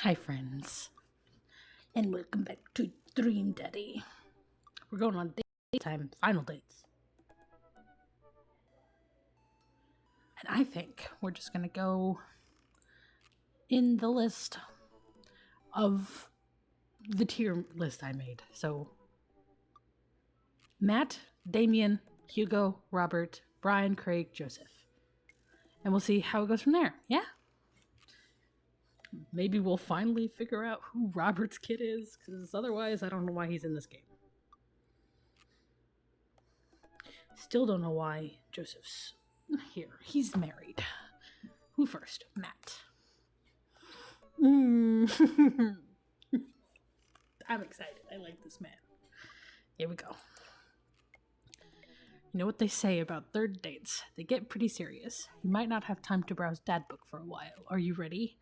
Hi, friends, and welcome back to Dream Daddy. We're going on date time, final dates. And I think we're just going to go in the list of the tier list I made. So, Matt, Damien, Hugo, Robert, Brian, Craig, Joseph. And we'll see how it goes from there. Yeah? Maybe we'll finally figure out who Robert's kid is, because otherwise I don't know why he's in this game. Still don't know why Joseph's here. He's married. Who first? Matt. I'm excited. I like this man. Here we go. You know what they say about third dates? They get pretty serious. You might not have time to browse Dad Book for a while. Are you ready?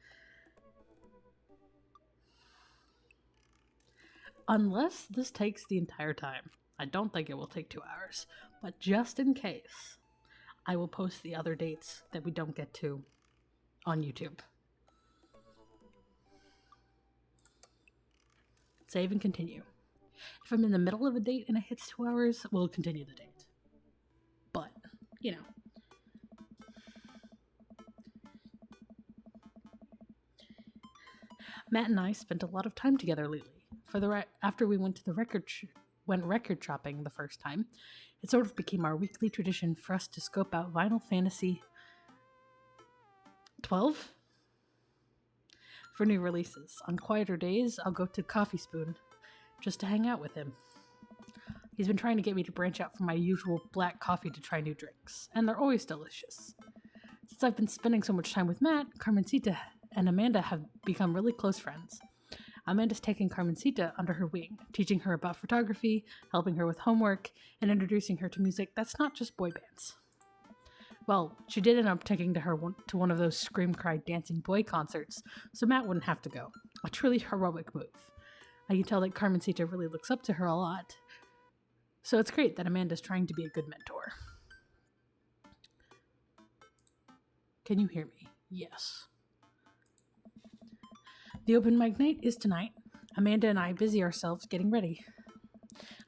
Unless this takes the entire time. I don't think it will take 2 hours. But just in case, I will post the other dates that we don't get to on YouTube. Save and continue. If I'm in the middle of a date and it hits 2 hours, we'll continue the date. But, you know. Matt and I spent a lot of time together lately. After we went to the record shopping the first time, it sort of became our weekly tradition for us to scope out Vinyl Fantasy 12 for new releases. On quieter days, I'll go to Coffee Spoon just to hang out with him. He's been trying to get me to branch out from my usual black coffee to try new drinks, and they're always delicious. Since I've been spending so much time with Matt, Carmencita and Amanda have become really close friends. Amanda's taking Carmencita under her wing, teaching her about photography, helping her with homework, and introducing her to music that's not just boy bands. Well, she did end up taking her to one of those scream cry dancing boy concerts, so Matt wouldn't have to go. A truly heroic move. I can tell that Carmencita really looks up to her a lot, so it's great that Amanda's trying to be a good mentor. Can you hear me? Yes. The open mic night is tonight. Amanda and I busy ourselves getting ready.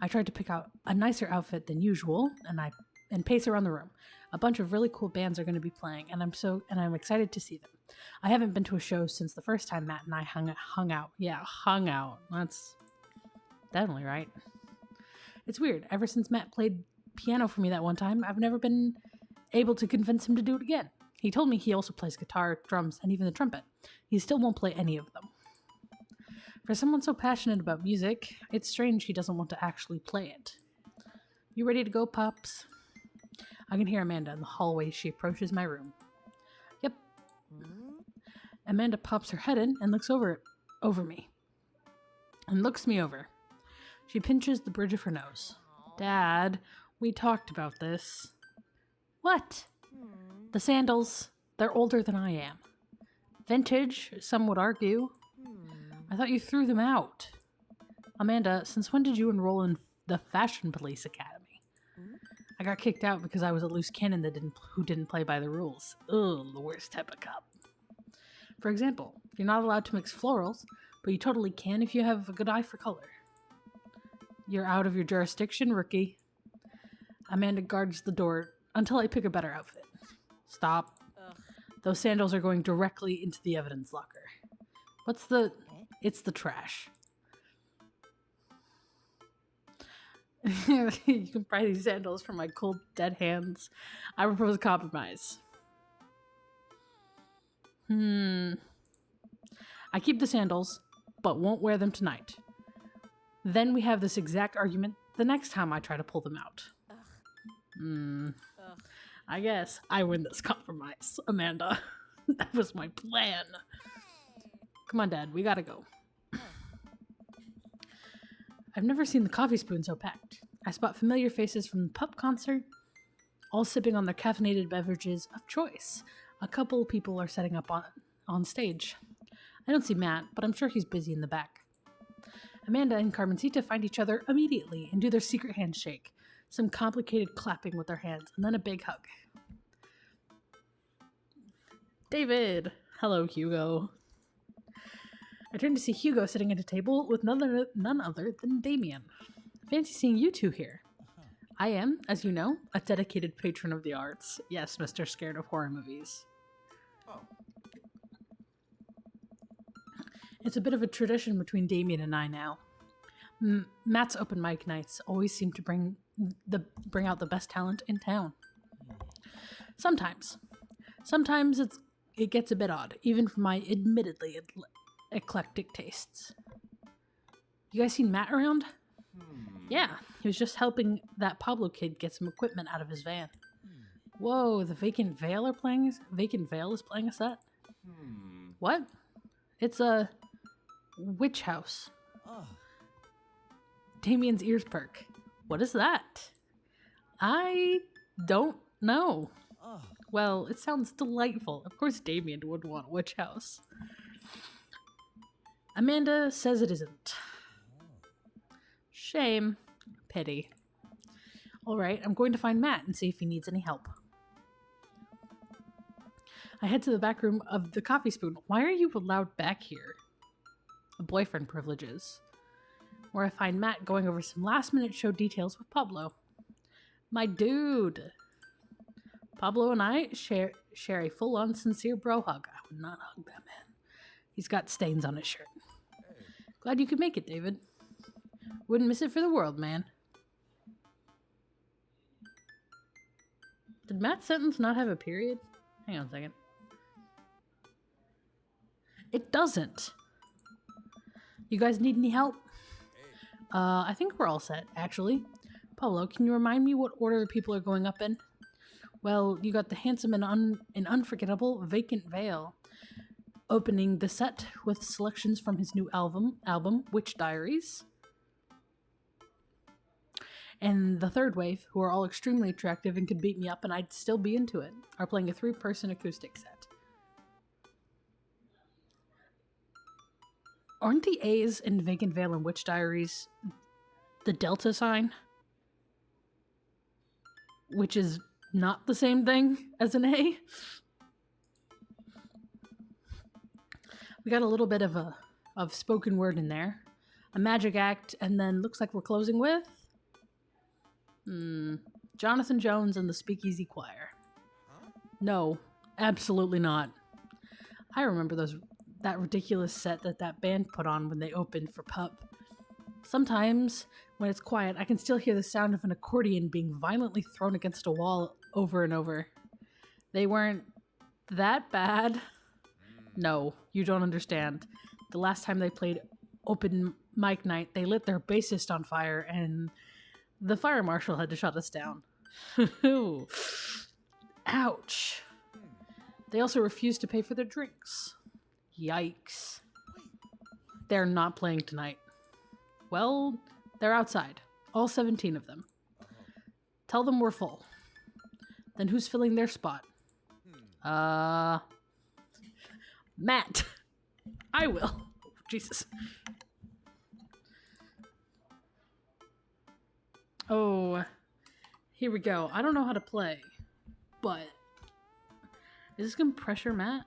I tried to pick out a nicer outfit than usual, and pace around the room. A bunch of really cool bands are going to be playing, and I'm excited to see them. I haven't been to a show since the first time Matt and I hung out. Yeah, hung out. That's definitely right. It's weird. Ever since Matt played piano for me that one time, I've never been able to convince him to do it again. He told me he also plays guitar, drums, and even the trumpet. He still won't play any of them. For someone so passionate about music, it's strange he doesn't want to actually play it. You ready to go, Pops? I can hear Amanda in the hallway as she approaches my room. Yep. Amanda pops her head in and looks over me. And looks me over. She pinches the bridge of her nose. Dad, we talked about this. What? The sandals. They're older than I am. Vintage, some would argue. I thought you threw them out. Amanda, since when did you enroll in the Fashion Police Academy? I got kicked out because I was a loose cannon who didn't play by the rules. Ugh, the worst type of cop. For example, you're not allowed to mix florals, but you totally can if you have a good eye for color. You're out of your jurisdiction, rookie. Amanda guards the door until I pick a better outfit. Stop. Ugh. Those sandals are going directly into the evidence locker. It's the trash. You can buy these sandals from my cold, dead hands. I propose a compromise. I keep the sandals, but won't wear them tonight. Then we have this exact argument the next time I try to pull them out. I guess I win this compromise, Amanda. That was my plan. Come on, Dad, we gotta go. I've never seen the Coffee Spoon so packed. I spot familiar faces from the Pup concert, all sipping on their caffeinated beverages of choice. A couple people are setting up on stage. I don't see Matt, but I'm sure he's busy in the back. Amanda and Carmencita find each other immediately and do their secret handshake, some complicated clapping with their hands, and then a big hug. David! Hello, Hugo. I turned to see Hugo sitting at a table with none other than Damien. Fancy seeing you two here. I am, as you know, a dedicated patron of the arts. Yes, Mr. Scared of Horror Movies. Oh. It's a bit of a tradition between Damien and I now. Matt's open mic nights always seem to bring out the best talent in town. Sometimes it gets a bit odd, even for my admittedly eclectic tastes. You guys seen Matt around? Yeah, he was just helping that Pablo kid get some equipment out of his van. Whoa, the Vacant Veil is playing a set? What? It's a witch house. Oh. Damien's ears perk. What is that? I don't know. Oh. Well, it sounds delightful. Of course Damien would want a witch house. Amanda says it isn't. Shame. Pity. Alright, I'm going to find Matt and see if he needs any help. I head to the back room of the Coffee Spoon. Why are you allowed back here? Boyfriend privileges. Where I find Matt going over some last-minute show details with Pablo. My dude. Pablo and I share a full-on sincere bro hug. I would not hug that man. He's got stains on his shirt. Glad you could make it, David. Wouldn't miss it for the world, man. Did Matt's sentence not have a period? Hang on a second. It doesn't. You guys need any help? I think we're all set, actually. Pablo, can you remind me what order the people are going up in? Well, you got the handsome and unforgettable Vacant Veil opening the set with selections from his new album, Witch Diaries. And the third wave, who are all extremely attractive and could beat me up and I'd still be into it, are playing a 3-person acoustic set. Aren't the A's in Vacant Veil and Witch Diaries the Delta sign? Which is not the same thing as an A? We got a little bit of spoken word in there. A magic act, and then looks like we're closing with... Jonathan Jones and the Speakeasy Choir. No, absolutely not. I remember that ridiculous set that band put on when they opened for Pup. Sometimes, when it's quiet, I can still hear the sound of an accordion being violently thrown against a wall over and over. They weren't that bad. No, you don't understand. The last time they played open mic night, they lit their bassist on fire and the fire marshal had to shut us down. Ouch. They also refused to pay for their drinks. Yikes. They're not playing tonight. Well, they're outside. All 17 of them. Tell them we're full. Then who's filling their spot? Matt. I will. Jesus. Oh, here we go. I don't know how to play, but is this gonna pressure Matt?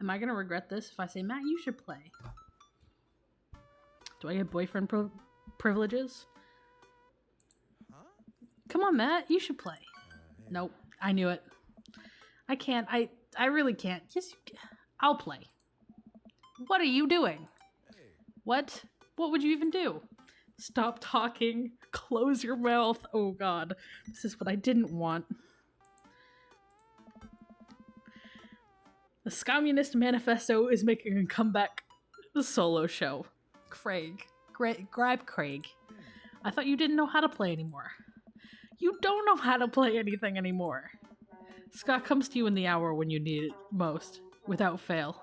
Am I gonna regret this if I say, Matt, you should play? Do I get boyfriend privileges? Come on, Matt, you should play. Nope, I knew it. I can't. I really can't. Yes, I'll play. What are you doing? What? What would you even do? Stop talking. Close your mouth. Oh god. This is what I didn't want. The Scommunist Manifesto is making a comeback solo show. Craig. Grab Craig. I thought you didn't know how to play anymore. You don't know how to play anything anymore. Scott comes to you in the hour when you need it most, without fail.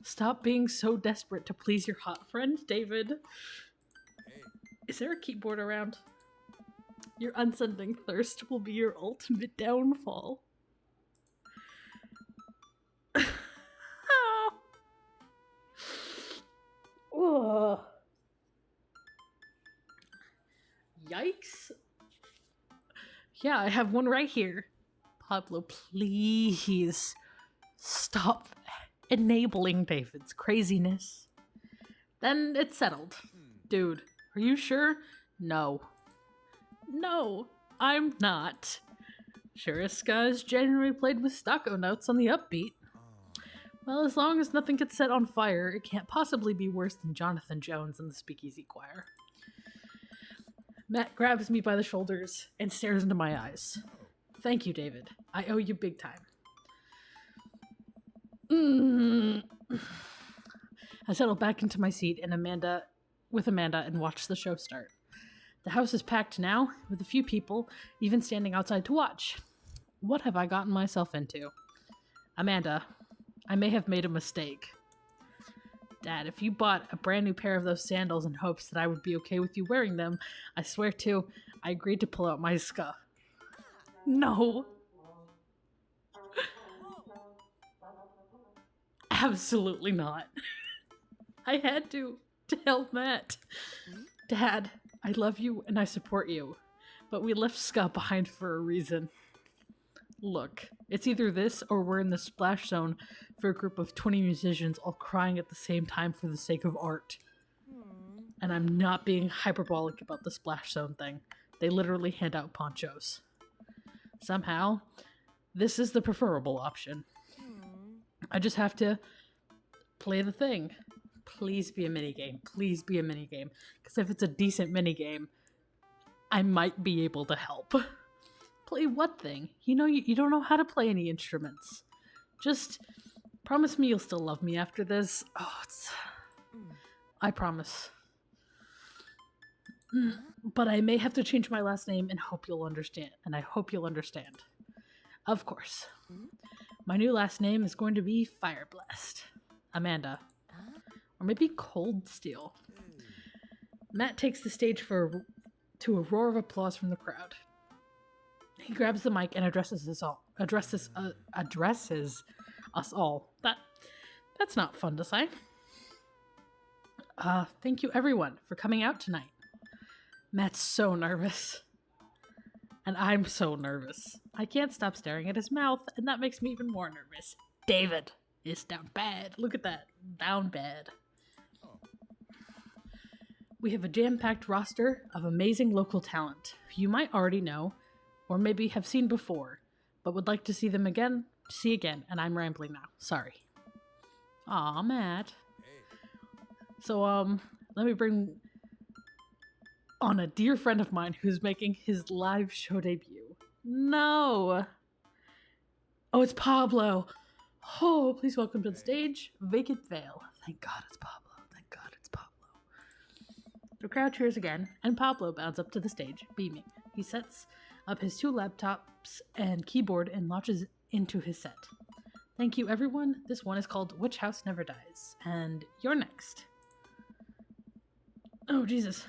Stop being so desperate to please your hot friend, David. Is there a keyboard around? Your unsending thirst will be your ultimate downfall. Oh. Yikes. Yeah, I have one right here. Pablo, please stop enabling David's craziness. Then it's settled. Dude, are you sure? No. No, I'm not. Shuriska is generally played with staccato notes on the upbeat. Well, as long as nothing gets set on fire, it can't possibly be worse than Jonathan Jones and the Speakeasy Choir. Matt grabs me by the shoulders and stares into my eyes. Thank you, David. I owe you big time. I settle back into my seat and Amanda and watch the show start. The house is packed now, with a few people even standing outside to watch. What have I gotten myself into? Amanda, I may have made a mistake. Dad, if you bought a brand new pair of those sandals in hopes that I would be okay with you wearing them, I swear to, I agreed to pull out my ska. No. Absolutely not. I had to tell Matt. Dad, I love you and I support you, but we left ska behind for a reason. Look, it's either this or we're in the splash zone for a group of 20 musicians all crying at the same time for the sake of art. And I'm not being hyperbolic about the splash zone thing. They literally hand out ponchos. Somehow, this is the preferable option. I just have to play the thing. Please be a minigame. Please be a minigame. Because if it's a decent minigame, I might be able to help. Play what thing? You know, you don't know how to play any instruments. Just promise me you'll still love me after this. I promise. But I may have to change my last name and hope you'll understand. And I hope you'll understand. Of course. My new last name is going to be Fireblast. Amanda. Or maybe Cold Steel. Matt takes the stage to a roar of applause from the crowd. He grabs the mic and addresses us all. That's not fun to say. Thank you everyone for coming out tonight. Matt's so nervous. And I'm so nervous. I can't stop staring at his mouth, and that makes me even more nervous. David is down bad. Look at that. Down bad. We have a jam-packed roster of amazing local talent who you might already know, or maybe have seen before, but would like to see them again, and I'm rambling now. Sorry. Aw, Matt. So, let me bring on a dear friend of mine who's making his live show debut. No! Oh, it's Pablo! Oh, please welcome to the stage, Vacant Veil. Thank God it's Pablo. Thank God it's Pablo. The crowd cheers again, and Pablo bounds up to the stage, beaming. He sets up his 2 laptops and keyboard and launches into his set. Thank you, everyone. This one is called Witch House Never Dies, and you're next. Oh, Jesus.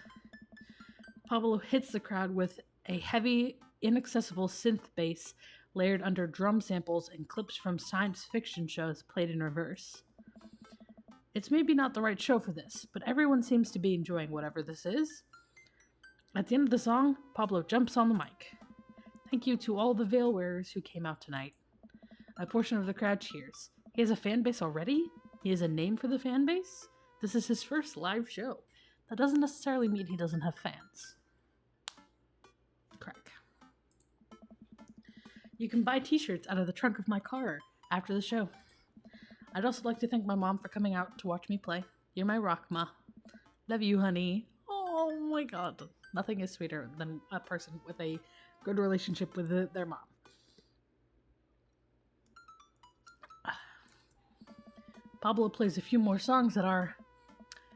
Pablo hits the crowd with a heavy, inaccessible synth bass layered under drum samples and clips from science fiction shows played in reverse. It's maybe not the right show for this, but everyone seems to be enjoying whatever this is. At the end of the song, Pablo jumps on the mic. Thank you to all the veil wearers who came out tonight. A portion of the crowd cheers. He has a fan base already? He has a name for the fan base? This is his first live show. That doesn't necessarily mean he doesn't have fans. Crack. You can buy t-shirts out of the trunk of my car after the show. I'd also like to thank my mom for coming out to watch me play. You're my rock, Ma. Love you, honey. Oh my God. Nothing is sweeter than a person with a good relationship with their mom. Pablo plays a few more songs that are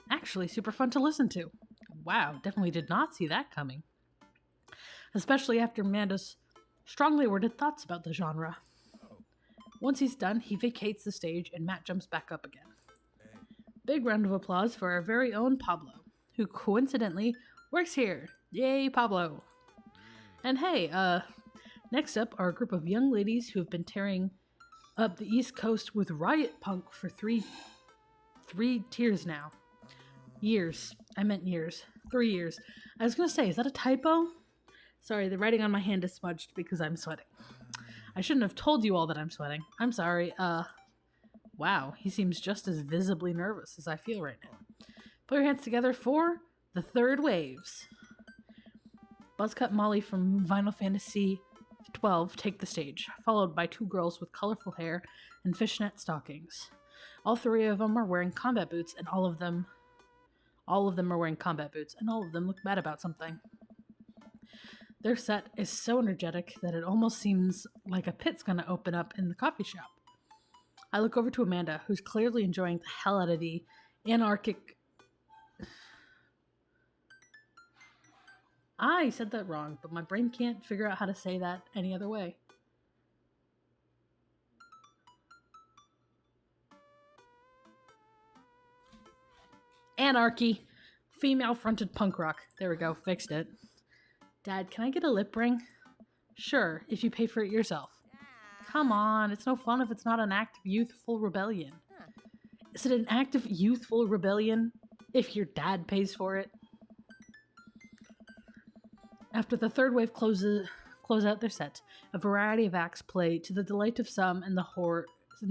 actually super fun to listen to. Wow, definitely did not see that coming. Especially after Amanda's strongly worded thoughts about the genre. Once he's done, he vacates the stage and Matt jumps back up again. Big round of applause for our very own Pablo, who coincidentally works here. Yay, Pablo! And hey, next up are a group of young ladies who have been tearing up the East Coast with riot punk for three years now. Years. I meant years. 3 years. I was gonna say, is that a typo? Sorry, the writing on my hand is smudged because I'm sweating. I shouldn't have told you all that I'm sweating. I'm sorry. Wow, he seems just as visibly nervous as I feel right now. Put your hands together for the third waves. Buzzcut Molly from Final Fantasy XII take the stage, followed by two girls with colorful hair and fishnet stockings. All three of them are wearing combat boots, and all of them are wearing combat boots, and all of them look mad about something. Their set is so energetic that it almost seems like a pit's gonna open up in the coffee shop. I look over to Amanda, who's clearly enjoying the hell out of the anarchic... I said that wrong, but my brain can't figure out how to say that any other way. Anarchy. Female-fronted punk rock. There we go, fixed it. Dad, can I get a lip ring? Sure, if you pay for it yourself. Come on, it's no fun if it's not an act of youthful rebellion. Is it an act of youthful rebellion if your dad pays for it? After the third wave close out their set, a variety of acts play to the delight of some and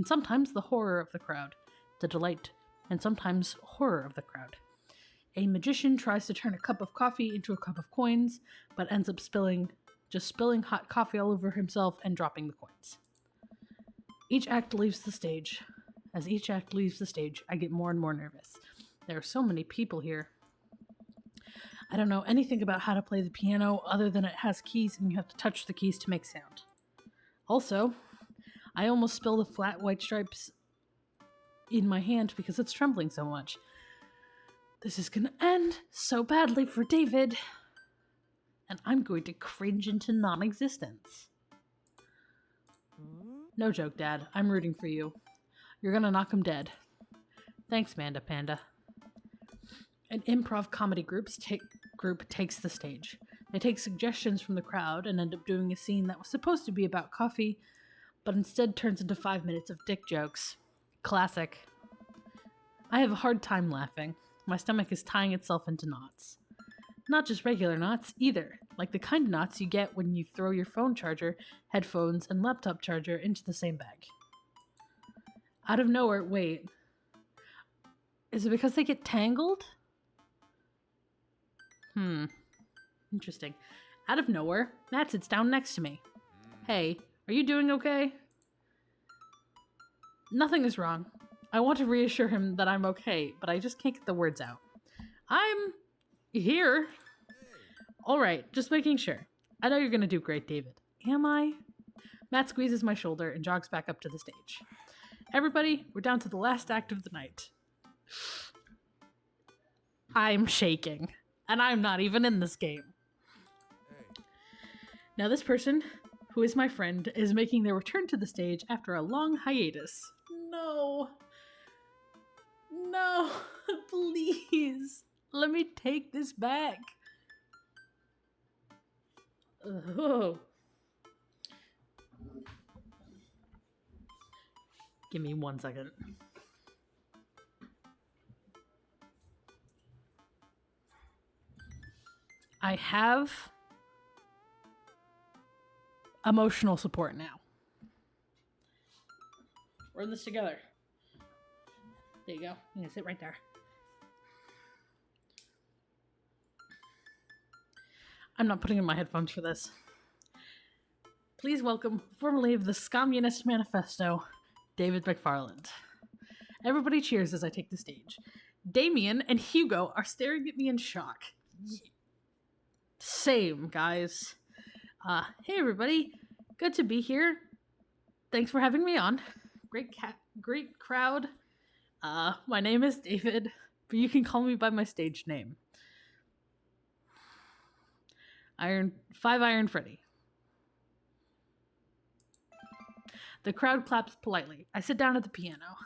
sometimes the horror of the crowd. The delight and sometimes horror of the crowd. A magician tries to turn a cup of coffee into a cup of coins, but ends up spilling hot coffee all over himself and dropping the coins. Each act leaves the stage. As each act leaves the stage, I get more and more nervous. There are so many people here. I don't know anything about how to play the piano other than it has keys and you have to touch the keys to make sound. Also, I almost spill the flat white stripes in my hand because it's trembling so much. This is gonna end so badly for David. And I'm going to cringe into non-existence. No joke, Dad. I'm rooting for you. You're gonna knock him dead. Thanks, Manda Panda. An improv comedy group takes the stage. They take suggestions from the crowd and end up doing a scene that was supposed to be about coffee, but instead turns into 5 minutes of dick jokes. Classic. I have a hard time laughing. My stomach is tying itself into knots. Not just regular knots, either. Like the kind of knots you get when you throw your phone charger, headphones, and laptop charger into the same bag. Out of nowhere, wait. Is it because they get tangled? Interesting. Out of nowhere, Matt sits down next to me. Hey, are you doing okay? Nothing is wrong. I want to reassure him that I'm okay, but I just can't get the words out. I'm here. Alright, just making sure. I know you're gonna do great, David. Am I? Matt squeezes my shoulder and jogs back up to the stage. Everybody, we're down to the last act of the night. I'm shaking. And I'm not even in this game. Now this person, who is my friend, is making their return to the stage after a long hiatus. No. No. Please. Let me take this back. Oh. Give me 1 second. I have emotional support now. We're in this together. There you go. I'm gonna sit right there. I'm not putting in my headphones for this. Please welcome, formerly of the Scommunist Manifesto, David McFarland. Everybody cheers as I take the stage. Damien and Hugo are staring at me in shock. Same, guys. Hey everybody. Good to be here. Thanks for having me on. Great crowd. My name is David, but you can call me by my stage name. Five Iron Freddy. The crowd claps politely. I sit down at the piano.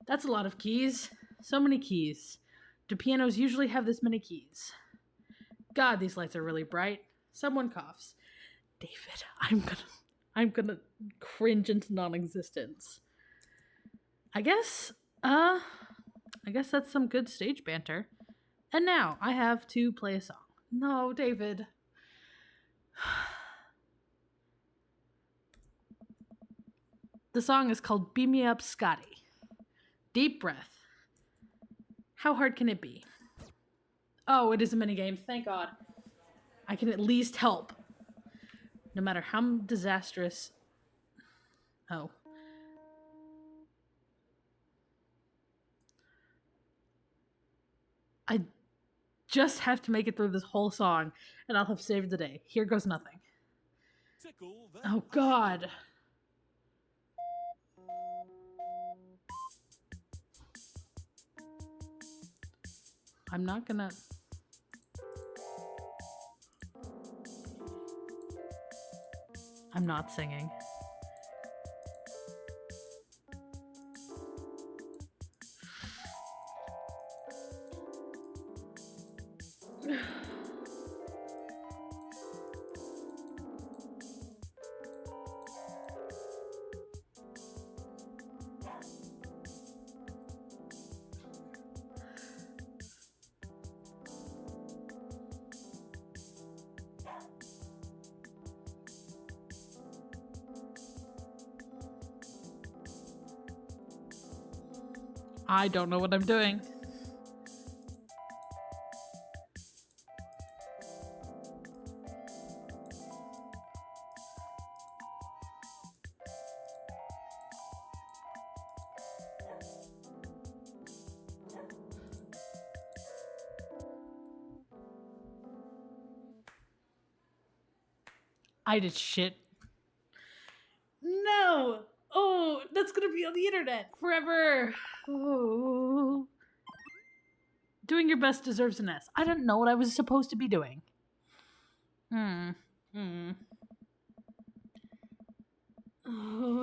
That's a lot of keys. So many keys. Do pianos usually have this many keys? God, these lights are really bright. Someone coughs. David, I'm gonna cringe into non-existence. I guess that's some good stage banter. And now I have to play a song. No, David. The song is called Beam Me Up, Scotty. Deep breath. How hard can it be? Oh, it is a minigame. Thank God. I can at least help. No matter how disastrous. Oh. I just have to make it through this whole song, and I'll have saved the day. Here goes nothing. Oh, God. I'm not gonna... I'm not singing. I don't know what I'm doing. I did shit. No! Oh, that's gonna be on the internet forever. Oh. Doing your best deserves an S. I didn't know what I was supposed to be doing. Oh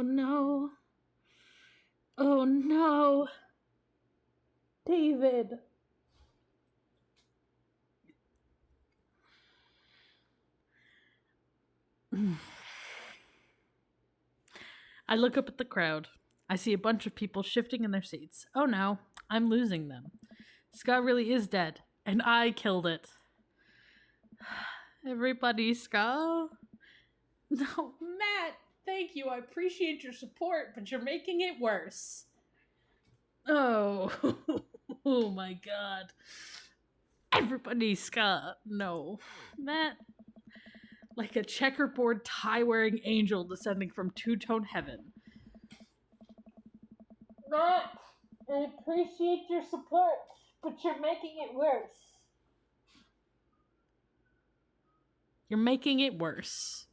no. Oh no. David. I look up at the crowd. I see a bunch of people shifting in their seats. Oh no, I'm losing them. Ska really is dead, and I killed it. Everybody, Ska? No, Matt, thank you. I appreciate your support, but you're making it worse. Oh, oh my God. Everybody, Ska. No, Matt. Like a checkerboard tie-wearing angel descending from two-tone heaven. Matt, I appreciate your support, but you're making it worse. You're making it worse.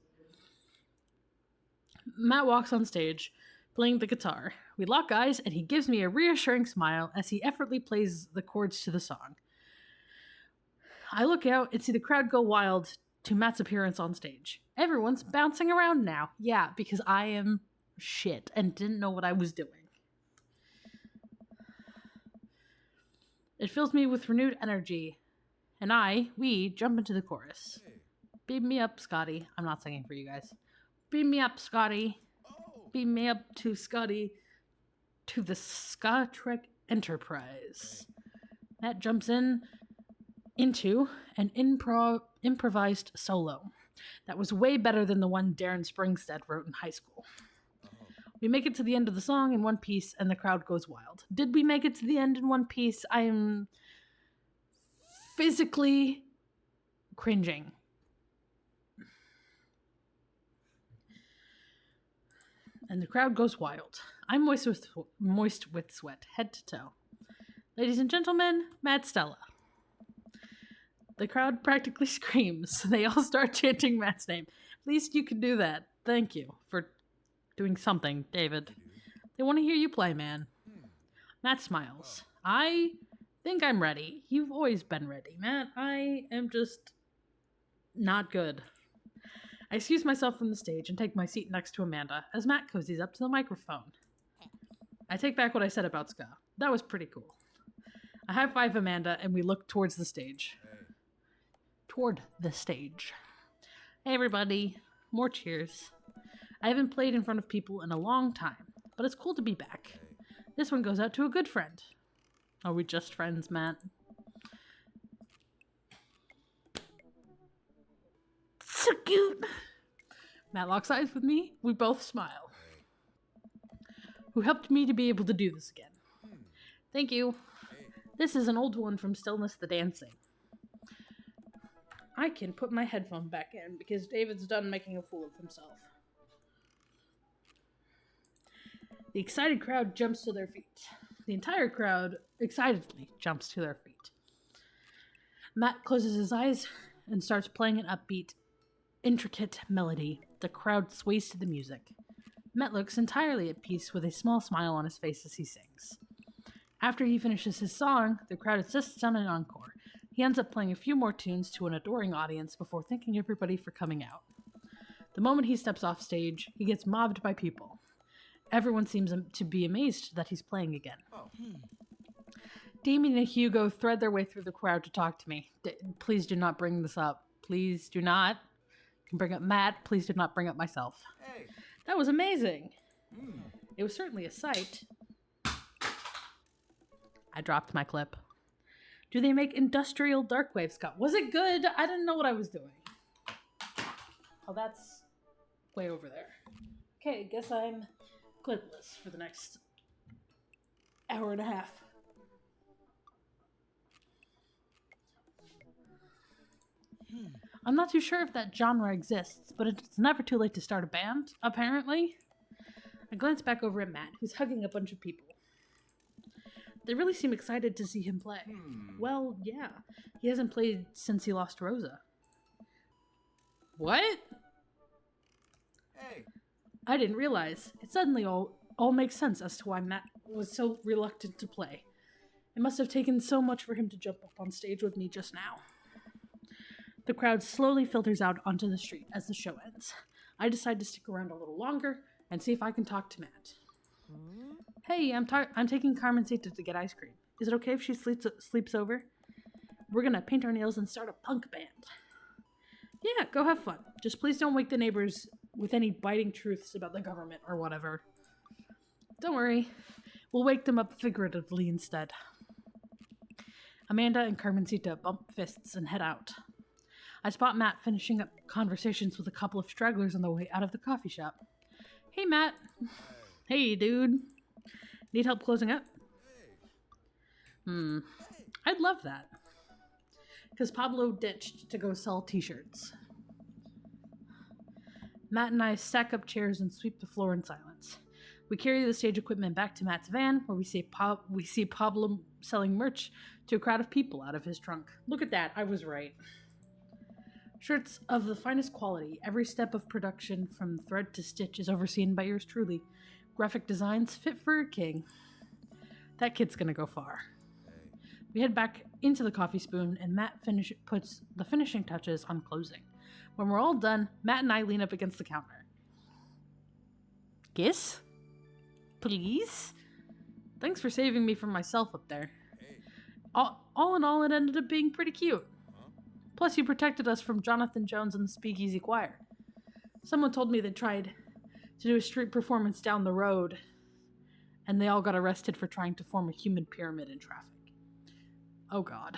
Matt walks on stage, playing the guitar. We lock eyes, and he gives me a reassuring smile as he effortlessly plays the chords to the song. I look out and see the crowd go wild to Matt's appearance on stage. Everyone's bouncing around now. Yeah, because I am shit and didn't know what I was doing. It fills me with renewed energy, and we jump into the chorus. Beam me up, Scotty. I'm not singing for you guys. Beam me up, Scotty. Beam me up to Scotty. To the Ska Trek Enterprise. Matt jumps into an improvised solo that was way better than the one Darren Springstead wrote in high school. We make it to the end of the song in one piece, and the crowd goes wild. Did we make it to the end in one piece? I am physically cringing. And the crowd goes wild. I'm moist with sweat, head to toe. Ladies and gentlemen, Matt Stella. The crowd practically screams. They all start chanting Matt's name. At least you can do that. Thank you for doing something, David. They want to hear you play, man. Matt smiles. I think I'm ready. You've always been ready, Matt. I am just not good. I excuse myself from the stage and take my seat next to Amanda as Matt cozies up to the microphone. I take back what I said about Ska. That was pretty cool. I high-five Amanda and we look towards the stage. Toward the stage. Hey everybody, more cheers. I haven't played in front of people in a long time, but it's cool to be back. This one goes out to a good friend. Are we just friends, Matt? So cute. Matt locks eyes with me. We both smile. who helped me to be able to do this again. Thank you. This is an old one from Stillness the Dancing. I can put my headphone back in because David's done making a fool of himself. The excited crowd jumps to their feet. The entire crowd excitedly jumps to their feet. Matt closes his eyes and starts playing an upbeat, intricate melody. The crowd sways to the music. Matt looks entirely at peace with a small smile on his face as he sings. After he finishes his song, the crowd insists on an encore. He ends up playing a few more tunes to an adoring audience before thanking everybody for coming out. The moment he steps off stage, he gets mobbed by people. Everyone seems to be amazed that he's playing again. Damien and Hugo thread their way through the crowd to talk to me. Please do not bring this up. Please do not. You can bring up Matt. Please do not bring up myself. Hey. That was amazing. It was certainly a sight. I dropped my clip. Do they make industrial darkwave ska? Was it good? I didn't know what I was doing. Oh, that's way over there. Okay, guess I'm clipless for the next hour and a half. I'm not too sure if that genre exists, but it's never too late to start a band, apparently. I glance back over at Matt, who's hugging a bunch of people. They really seem excited to see him play. Well, yeah. He hasn't played since he lost Rosa. What? Hey. I didn't realize. It suddenly all makes sense as to why Matt was so reluctant to play. It must have taken so much for him to jump up on stage with me just now. The crowd slowly filters out onto the street as the show ends. I decide to stick around a little longer and see if I can talk to Matt. Hey, I'm taking Carmencita to get ice cream. Is it okay if she sleeps over? We're gonna paint our nails and start a punk band. Yeah, go have fun. Just please don't wake the neighbors with any biting truths about the government or whatever. Don't worry. We'll wake them up figuratively instead. Amanda and Carmencita bump fists and head out. I spot Matt finishing up conversations with a couple of stragglers on the way out of the coffee shop. Hey, Matt. Hey, dude. Need help closing up? I'd love that. Because Pablo ditched to go sell t-shirts. Matt and I stack up chairs and sweep the floor in silence. We carry the stage equipment back to Matt's van, where we see Pablo selling merch to a crowd of people out of his trunk. Look at that, I was right. Shirts of the finest quality. Every step of production, from thread to stitch, is overseen by yours truly. Graphic designs fit for a king. That kid's gonna go far. We head back into the Coffee Spoon, and Matt puts the finishing touches on closing. When we're all done, Matt and I lean up against the counter. Kiss? Please? Thanks for saving me from myself up there. All in all, it ended up being pretty cute. Plus, you protected us from Jonathan Jones and the Speakeasy Choir. Someone told me they tried to do a street performance down the road, and they all got arrested for trying to form a human pyramid in traffic. Oh god.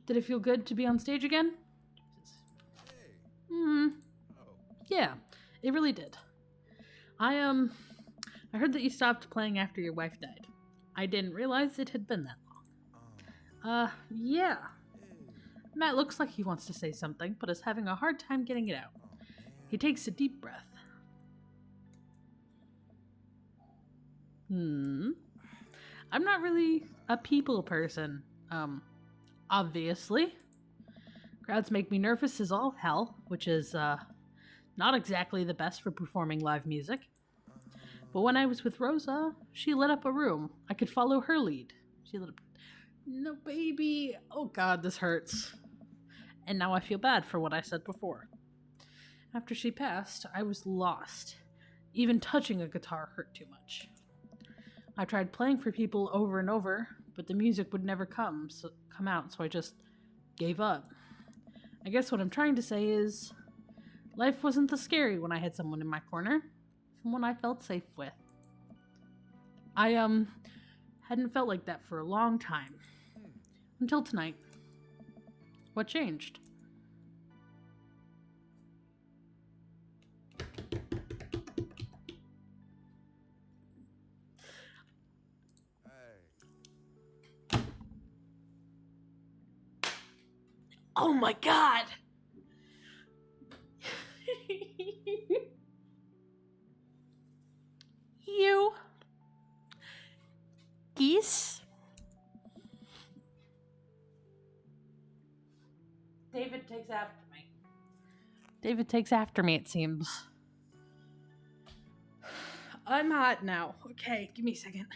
Did it feel good to be on stage again? Yeah, it really did. I heard that you stopped playing after your wife died. I didn't realize it had been that long. Yeah. Matt looks like he wants to say something, but is having a hard time getting it out. He takes a deep breath. I'm not really a people person. Obviously. Crowds make me nervous as all hell, which is, not exactly the best for performing live music. But when I was with Rosa, she lit up a room. I could follow her lead. She lit up... No, baby. Oh god, this hurts. And now I feel bad for what I said before. After she passed, I was lost. Even touching a guitar hurt too much. I tried playing for people over and over, but the music would never come out, so I just gave up. I guess what I'm trying to say is, life wasn't the scary when I had someone in my corner, someone I felt safe with. I, hadn't felt like that for a long time. Until tonight. What changed? Oh my god! You geese. David takes after me. David takes after me, it seems. I'm hot now. Okay, give me a second.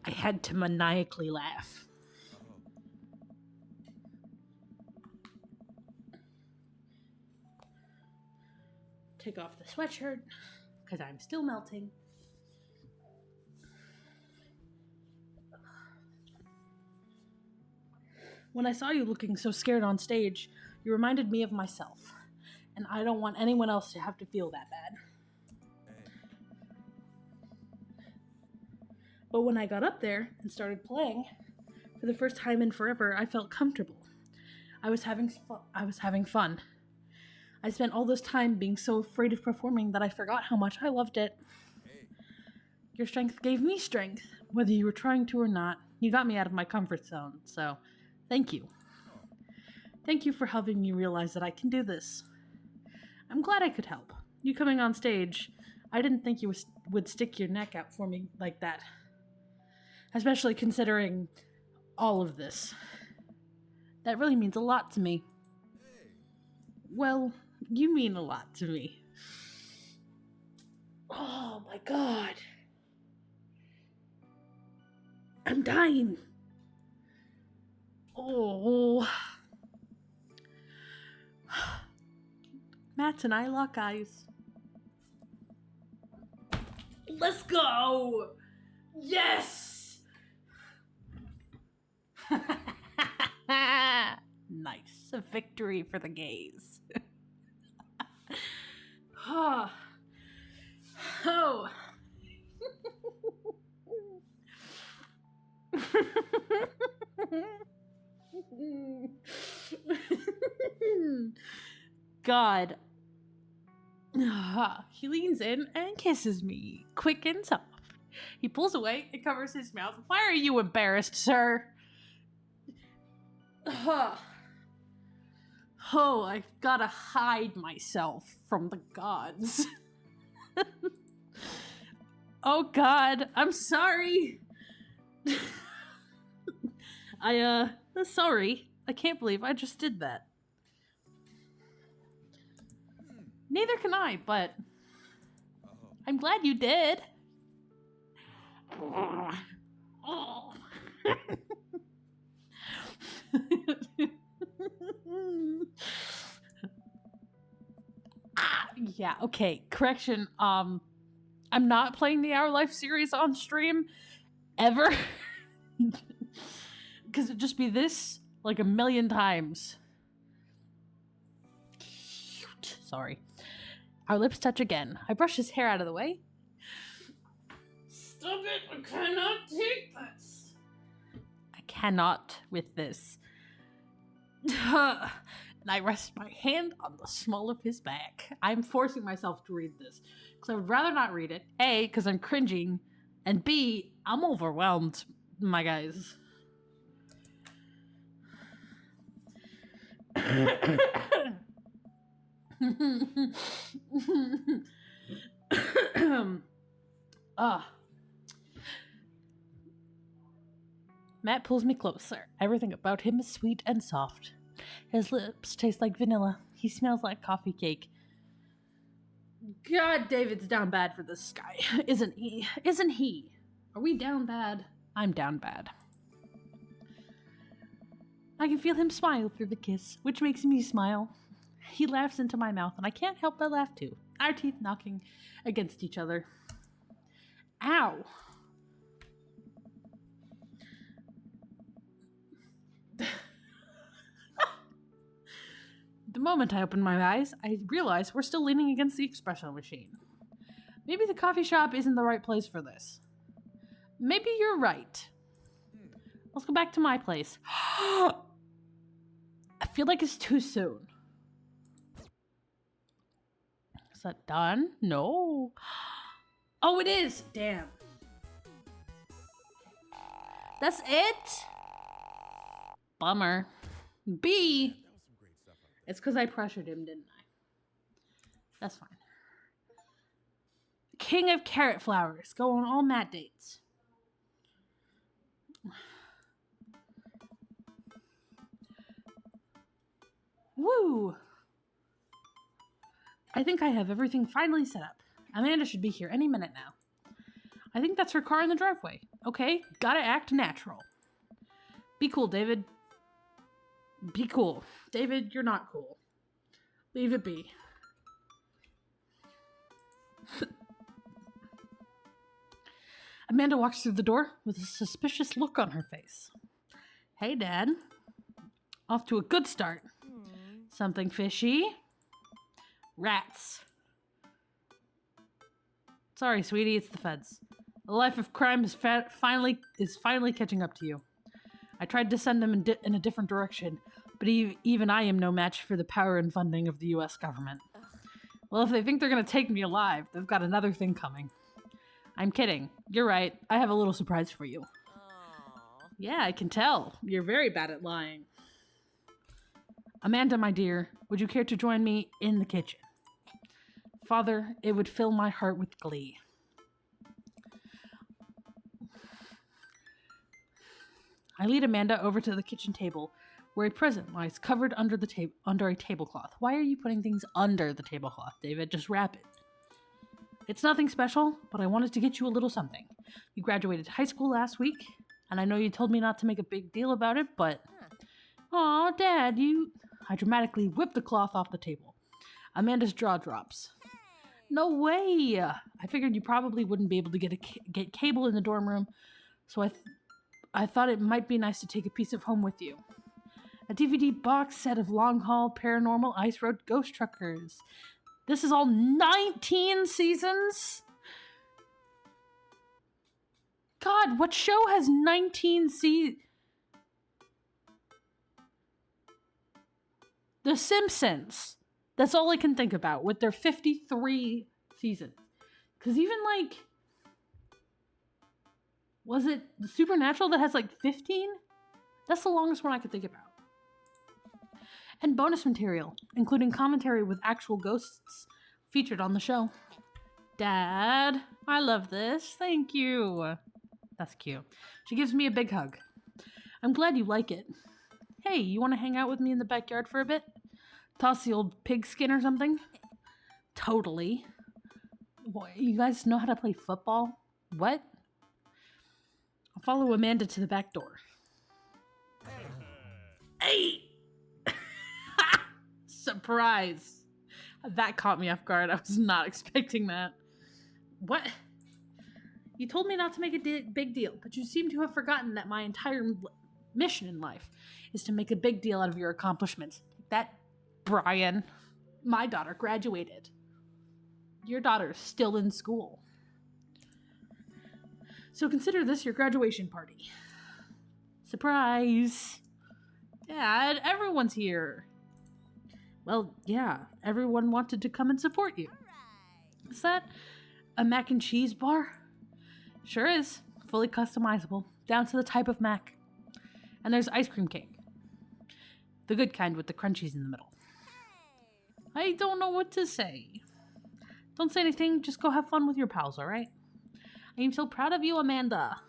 I had to maniacally laugh. Take off the sweatshirt, because I'm still melting. When I saw you looking so scared on stage, you reminded me of myself. And I don't want anyone else to have to feel that bad. But when I got up there and started playing, for the first time in forever, I felt comfortable. I was having fun. I spent all this time being so afraid of performing that I forgot how much I loved it. Your strength gave me strength, whether you were trying to or not. You got me out of my comfort zone, so thank you. Thank you for helping me realize that I can do this. I'm glad I could help. You coming on stage, I didn't think you would stick your neck out for me like that. Especially considering all of this. That really means a lot to me. Well, you mean a lot to me. Oh my god. I'm dying. Oh. Matt and I lock eyes. Let's go! Yes! Nice. A victory for the gays. Oh. God. He leans in and kisses me, quick and soft. He pulls away and covers his mouth. Why are you embarrassed, sir? Oh, I've gotta hide myself from the gods. Oh God, I'm sorry. Sorry. I can't believe I just did that. Neither can I, but I'm glad you did. Oh. Yeah, okay. Correction. I'm not playing the Our Life series on stream ever. Because it'd just be this like a million times. Cute. Sorry. Our lips touch again. I brush his hair out of the way. Stop it! I cannot take this. I cannot with this. And I rest my hand on the small of his back. I'm forcing myself to read this because I would rather not read it. A, because I'm cringing, and B, I'm overwhelmed, my guys. Matt pulls me closer. Everything about him is sweet and soft. His lips taste like vanilla. He smells like coffee cake. God, David's down bad for this guy. Isn't he? Isn't he? Are we down bad? I'm down bad. I can feel him smile through the kiss, which makes me smile. He laughs into my mouth, and I can't help but laugh too. Our teeth knocking against each other. Ow! The moment I open my eyes, I realize we're still leaning against the espresso machine. Maybe the coffee shop isn't the right place for this. Maybe you're right. Let's go back to my place. I feel like it's too soon. Is that done? No. Oh, it is. Damn. That's it? Bummer. B. It's because I pressured him, didn't I? That's fine. King of Carrot Flowers. Go on all mat dates. Woo! I think I have everything finally set up. Amanda should be here any minute now. I think that's her car in the driveway. Okay, gotta act natural. Be cool, David. Be cool. David, you're not cool. Leave it be. Amanda walks through the door with a suspicious look on her face. Hey, Dad. Off to a good start. Something fishy? Rats. Sorry, sweetie, it's the feds. The life of crime is finally catching up to you. I tried to send them in a different direction, but even I am no match for the power and funding of the U.S. government. Well, if they think they're going to take me alive, they've got another thing coming. I'm kidding. You're right. I have a little surprise for you. Yeah, I can tell. You're very bad at lying. Amanda, my dear, would you care to join me in the kitchen? Father, it would fill my heart with glee. I lead Amanda over to the kitchen table, where a present lies covered under a tablecloth. Why are you putting things under the tablecloth, David? Just wrap it. It's nothing special, but I wanted to get you a little something. You graduated high school last week, and I know you told me not to make a big deal about it, but... Aw, Dad, I dramatically whip the cloth off the table. Amanda's jaw drops. No way! I figured you probably wouldn't be able to get cable in the dorm room, so I thought it might be nice to take a piece of home with you. A DVD box set of Long Haul Paranormal Ice Road Ghost Truckers. This is all 19 seasons? God, what show has 19 seasons? The Simpsons. That's all I can think about with their 53 seasons. Because even was it the Supernatural that has 15? That's the longest one I could think about. And bonus material, including commentary with actual ghosts featured on the show. Dad, I love this. Thank you. That's cute. She gives me a big hug. I'm glad you like it. Hey, you want to hang out with me in the backyard for a bit? Toss the old pigskin or something? Totally. Boy, you guys know how to play football? What? I'll follow Amanda to the back door. Hey! Surprise! That caught me off guard. I was not expecting that. What? You told me not to make a big deal, but you seem to have forgotten that my entire mission in life is to make a big deal out of your accomplishments. That, Brian, my daughter graduated. Your daughter's still in school. So consider this your graduation party. Surprise! Dad, everyone's here. Well, yeah, everyone wanted to come and support you. Is that a mac and cheese bar? Sure is. Fully customizable, down to the type of mac. And there's ice cream cake. The good kind with the crunchies in the middle. I don't know what to say. Don't say anything, just go have fun with your pals, alright? I am so proud of you, Amanda.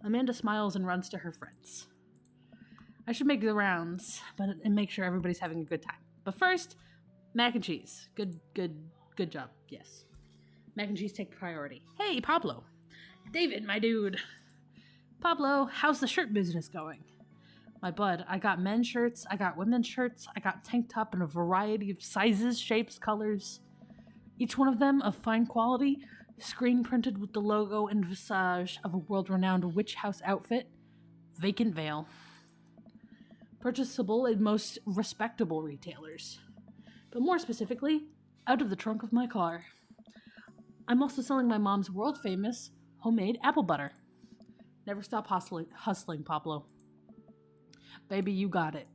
Amanda smiles and runs to her friends. I should make the rounds, and make sure everybody's having a good time. But first, mac and cheese. Good job, yes. Mac and cheese take priority. Hey, Pablo. David, my dude. Pablo, how's the shirt business going? My bud, I got men's shirts, I got women's shirts, I got tank top in a variety of sizes, shapes, colors. Each one of them of fine quality, screen printed with the logo and visage of a world-renowned witch house outfit, Vacant Veil. Purchasable at most respectable retailers. But more specifically, out of the trunk of my car. I'm also selling my mom's world famous homemade apple butter. Never stop hustling, Pablo. Baby, you got it.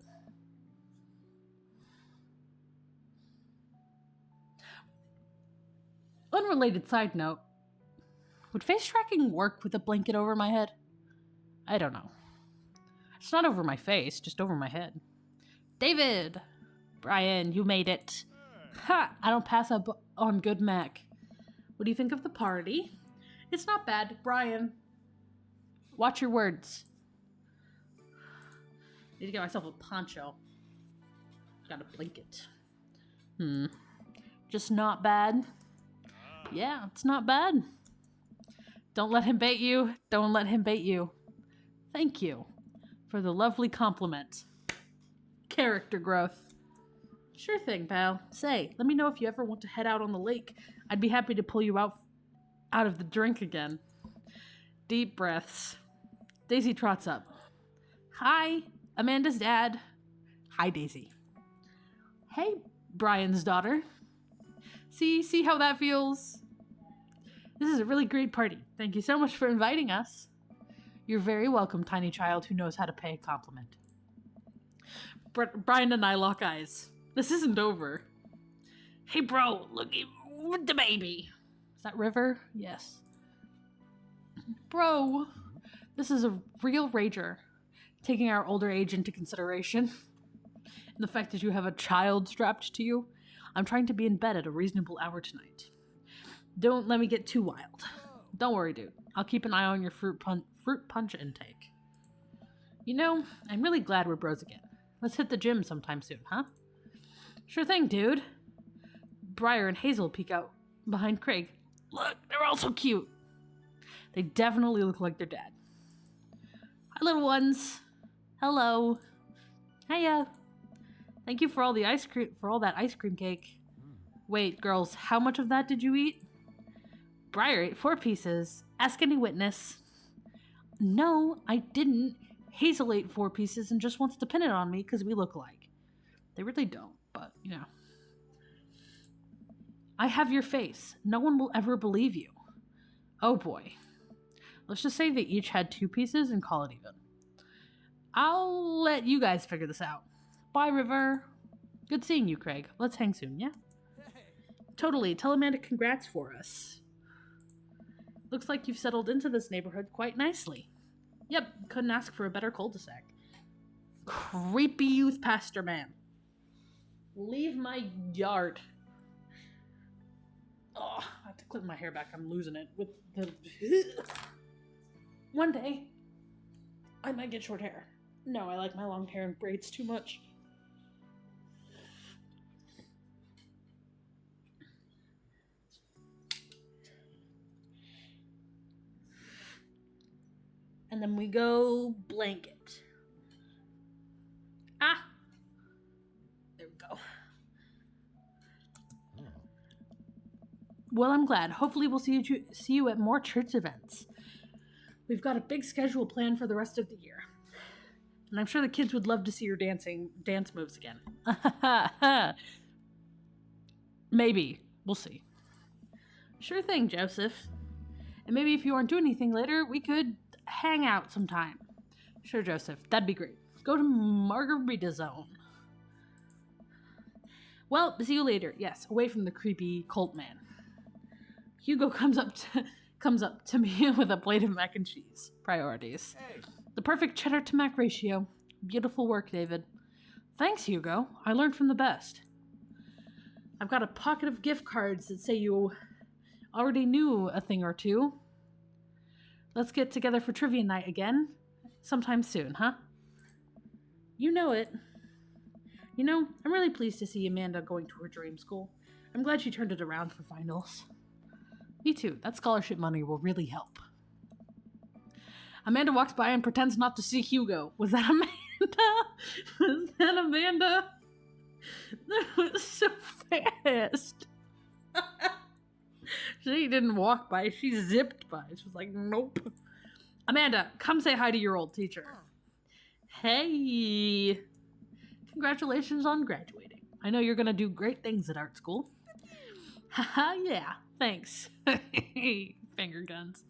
Unrelated side note, would face tracking work with a blanket over my head? I don't know. It's not over my face, just over my head. David! Brian, you made it. Ha! I don't pass up on good Mac. What do you think of the party? It's not bad, Brian. Watch your words. Need to get myself a poncho. Got a blanket. Just not bad. Yeah, it's not bad. Don't let him bait you. Don't let him bait you. Thank you for the lovely compliment. Character growth. Sure thing, pal. Say, let me know if you ever want to head out on the lake. I'd be happy to pull you out of the drink again. Deep breaths. Daisy trots up. Hi, Amanda's dad. Hi, Daisy. Hey, Brian's daughter. See how that feels? This is a really great party. Thank you so much for inviting us. You're very welcome, tiny child who knows how to pay a compliment. Brian and I lock eyes. This isn't over. Hey, bro, look at the baby. Is that River? Yes. Bro, this is a real rager, taking our older age into consideration. And the fact that you have a child strapped to you. I'm trying to be in bed at a reasonable hour tonight. Don't let me get too wild. Don't worry, dude. I'll keep an eye on your fruit punch intake. You know, I'm really glad we're bros again. Let's hit the gym sometime soon, huh? Sure thing, dude. Briar and Hazel peek out behind Craig. Look, they're all so cute. They definitely look like their dad. Hi, little ones. Hello. Hiya. Thank you for all that ice cream cake. Wait, girls, how much of that did you eat? Briar ate 4 pieces. Ask any witness. No, I didn't. Hazel ate 4 pieces and just wants to pin it on me because we look alike. They really don't, but, you know. I have your face. No one will ever believe you. Oh boy. Let's just say they each had 2 pieces and call it even. I'll let you guys figure this out. Bye, River. Good seeing you, Craig. Let's hang soon, yeah? Totally. Tell Amanda congrats for us. Looks like you've settled into this neighborhood quite nicely. Yep, couldn't ask for a better cul-de-sac. Creepy youth pastor man. Leave my yard. Oh, I have to clip my hair back. I'm losing it with the... One day, I might get short hair. No, I like my long hair in braids too much. And then we go blanket. Ah! There we go. Well, I'm glad. Hopefully we'll see you at more church events. We've got a big schedule planned for the rest of the year. And I'm sure the kids would love to see your dance moves again. Maybe. We'll see. Sure thing, Joseph. And maybe if you aren't doing anything later, we could hang out sometime. Sure, Joseph. That'd be great. Go to Margarita Zone. Well, see you later. Yes, away from the creepy cult man. Hugo comes up to me with a plate of mac and cheese. Priorities. Hey. The perfect cheddar to mac ratio. Beautiful work, David. Thanks, Hugo. I learned from the best. I've got a pocket of gift cards that say you already knew a thing or two. Let's get together for trivia night again. Sometime soon, huh? You know it. You know, I'm really pleased to see Amanda going to her dream school. I'm glad she turned it around for finals. Me too. That scholarship money will really help. Amanda walks by and pretends not to see Hugo. Was that Amanda? Was that Amanda? That was so fast. She didn't walk by. She zipped by. She was like, nope. Amanda, come say hi to your old teacher. Hey. Congratulations on graduating. I know you're going to do great things at art school. Haha, yeah, thanks. Finger guns.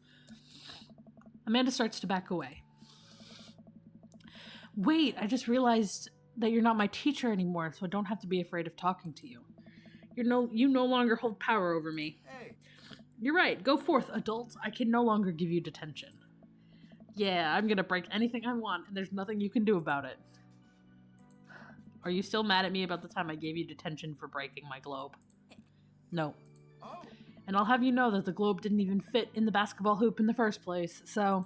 Amanda starts to back away. Wait, I just realized that you're not my teacher anymore, so I don't have to be afraid of talking to you. You no longer hold power over me. Hey. You're right. Go forth, adults. I can no longer give you detention. Yeah, I'm gonna break anything I want, and there's nothing you can do about it. Are you still mad at me about the time I gave you detention for breaking my globe? No. Oh. And I'll have you know that the globe didn't even fit in the basketball hoop in the first place, so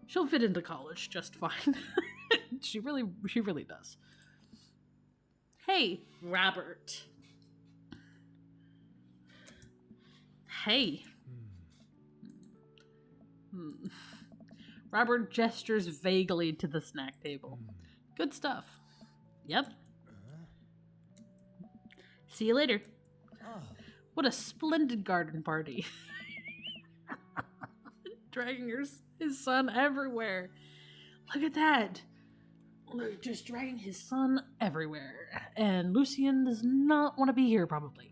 she'll fit into college just fine. She really does. Hey, Robert. Hey. Robert gestures vaguely to the snack table. Good stuff. Yep. See you later. Oh. What a splendid garden party. Dragging his son everywhere. Look at that. Look, just dragging his son everywhere. And Lucien does not want to be here, probably.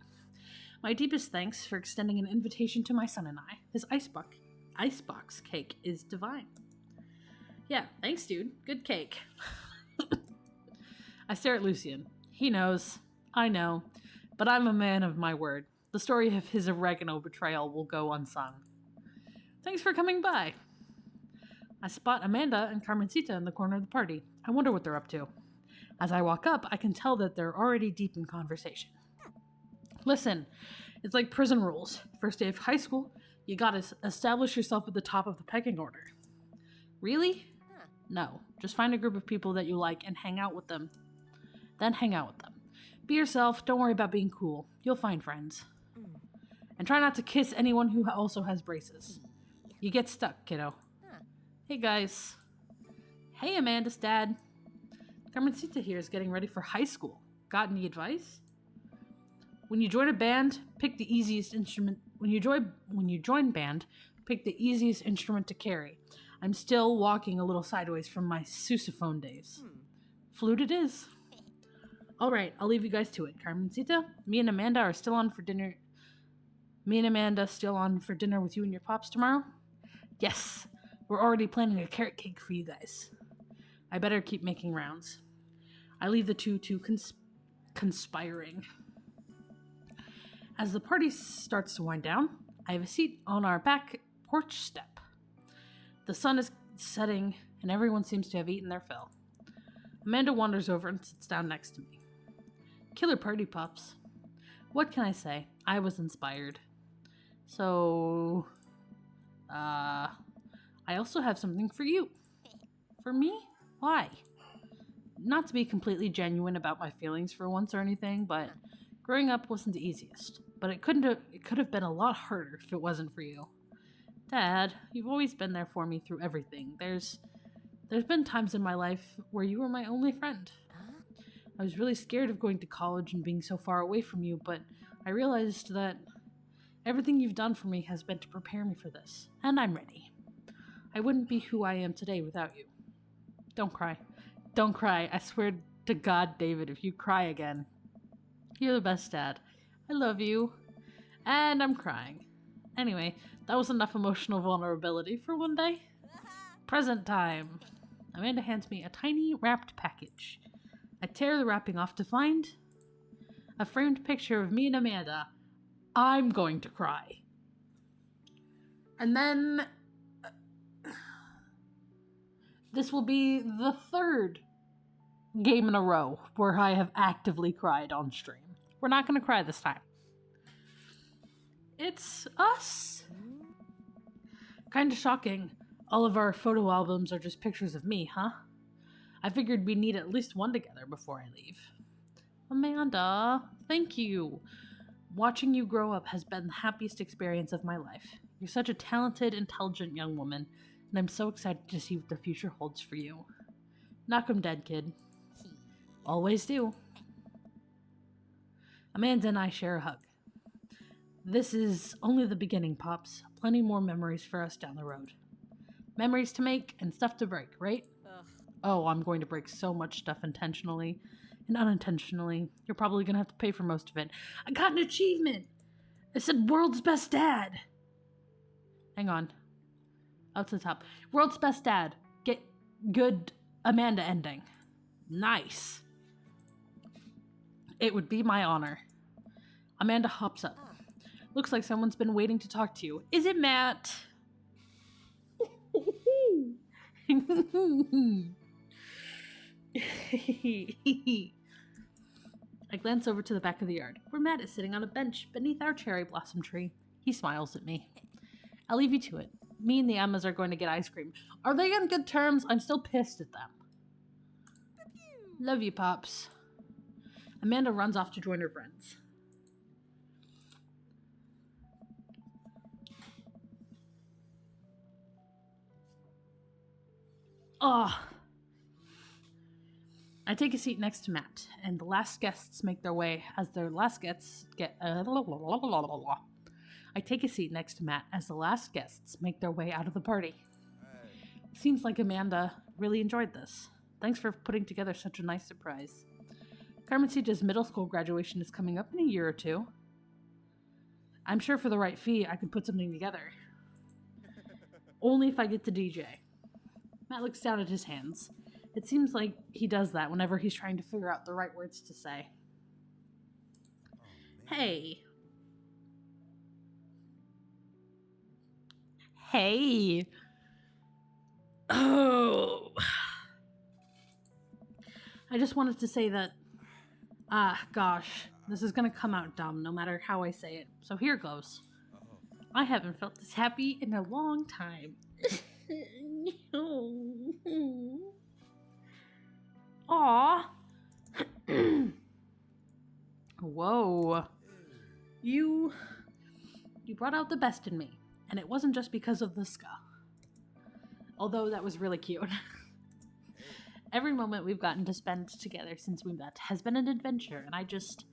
My deepest thanks for extending an invitation to my son and I. This icebox cake is divine. Yeah, thanks, dude. Good cake. I stare at Lucien. He knows. I know. But I'm a man of my word. The story of his oregano betrayal will go unsung. Thanks for coming by. I spot Amanda and Carmencita in the corner of the party. I wonder what they're up to. As I walk up, I can tell that they're already deep in conversation. Listen, it's like prison rules. First day of high school, you gotta establish yourself at the top of the pecking order. Really? No. Just find a group of people that you like and hang out with them. Then hang out with them. Be yourself. Don't worry about being cool. You'll find friends. And try not to kiss anyone who also has braces. You get stuck, kiddo. Hey, guys. Hey, Amanda's dad. Carmencita here is getting ready for high school. Got any advice? When you join a band, pick the easiest instrument. When you join band, pick the easiest instrument to carry. I'm still walking a little sideways from my sousaphone days. Flute it is. All right, I'll leave you guys to it. Carmencita, me and Amanda are still on for dinner. Me and Amanda still on for dinner with you and your pops tomorrow? Yes, we're already planning a carrot cake for you guys. I better keep making rounds. I leave the two to conspiring. As the party starts to wind down, I have a seat on our back porch step. The sun is setting, and everyone seems to have eaten their fill. Amanda wanders over and sits down next to me. Killer party, Pops. What can I say? I was inspired. So, I also have something for you. For me? Why? Not to be completely genuine about my feelings for once or anything, but growing up wasn't the easiest. But it could have been a lot harder if it wasn't for you. Dad, you've always been there for me through everything. There's been times in my life where you were my only friend. I was really scared of going to college and being so far away from you, but I realized that everything you've done for me has been to prepare me for this, and I'm ready. I wouldn't be who I am today without you. Don't cry. Don't cry. I swear to God, David, if you cry again, you're the best dad. I love you. And I'm crying. Anyway, that was enough emotional vulnerability for one day. Present time. Amanda hands me a tiny wrapped package. I tear the wrapping off to find a framed picture of me and Amanda. I'm going to cry. And then this will be the third game in a row where I have actively cried on stream. We're not going to cry this time. It's us. Kind of shocking. All of our photo albums are just pictures of me, huh? I figured we'd need at least one together before I leave. Amanda, thank you. Watching you grow up has been the happiest experience of my life. You're such a talented, intelligent young woman, and I'm so excited to see what the future holds for you. Knock 'em dead, kid. Always do. Amanda and I share a hug. This is only the beginning, Pops. Plenty more memories for us down the road. Memories to make and stuff to break, right? Ugh. Oh, I'm going to break so much stuff intentionally and unintentionally. You're probably going to have to pay for most of it. I got an achievement! I said world's best dad. Hang on. Up to the top. World's best dad. Get good Amanda ending. Nice. It would be my honor. Amanda hops up. Looks like someone's been waiting to talk to you. Is it Matt? I glance over to the back of the yard, where Matt is sitting on a bench beneath our cherry blossom tree. He smiles at me. I'll leave you to it. Me and the Emmas are going to get ice cream. Are they on good terms? I'm still pissed at them. Love you, Pops. Amanda runs off to join her friends. Oh. I take a seat next to Matt, and the last guests make their way as their last guests get. I take a seat next to Matt as the last guests make their way out of the party. Seems like Amanda really enjoyed this. Thanks for putting together such a nice surprise. Carmencita's middle school graduation is coming up in a year or two. I'm sure for the right fee, I could put something together. Only if I get to DJ. Matt looks down at his hands. It seems like he does that whenever he's trying to figure out the right words to say. Hey. Hey. Oh. I just wanted to say that, gosh, this is gonna come out dumb no matter how I say it. So here goes. I haven't felt this happy in a long time. Aw. Whoa. You brought out the best in me, and it wasn't just because of the ska. Although that was really cute. Every moment we've gotten to spend together since we met has been an adventure, and I just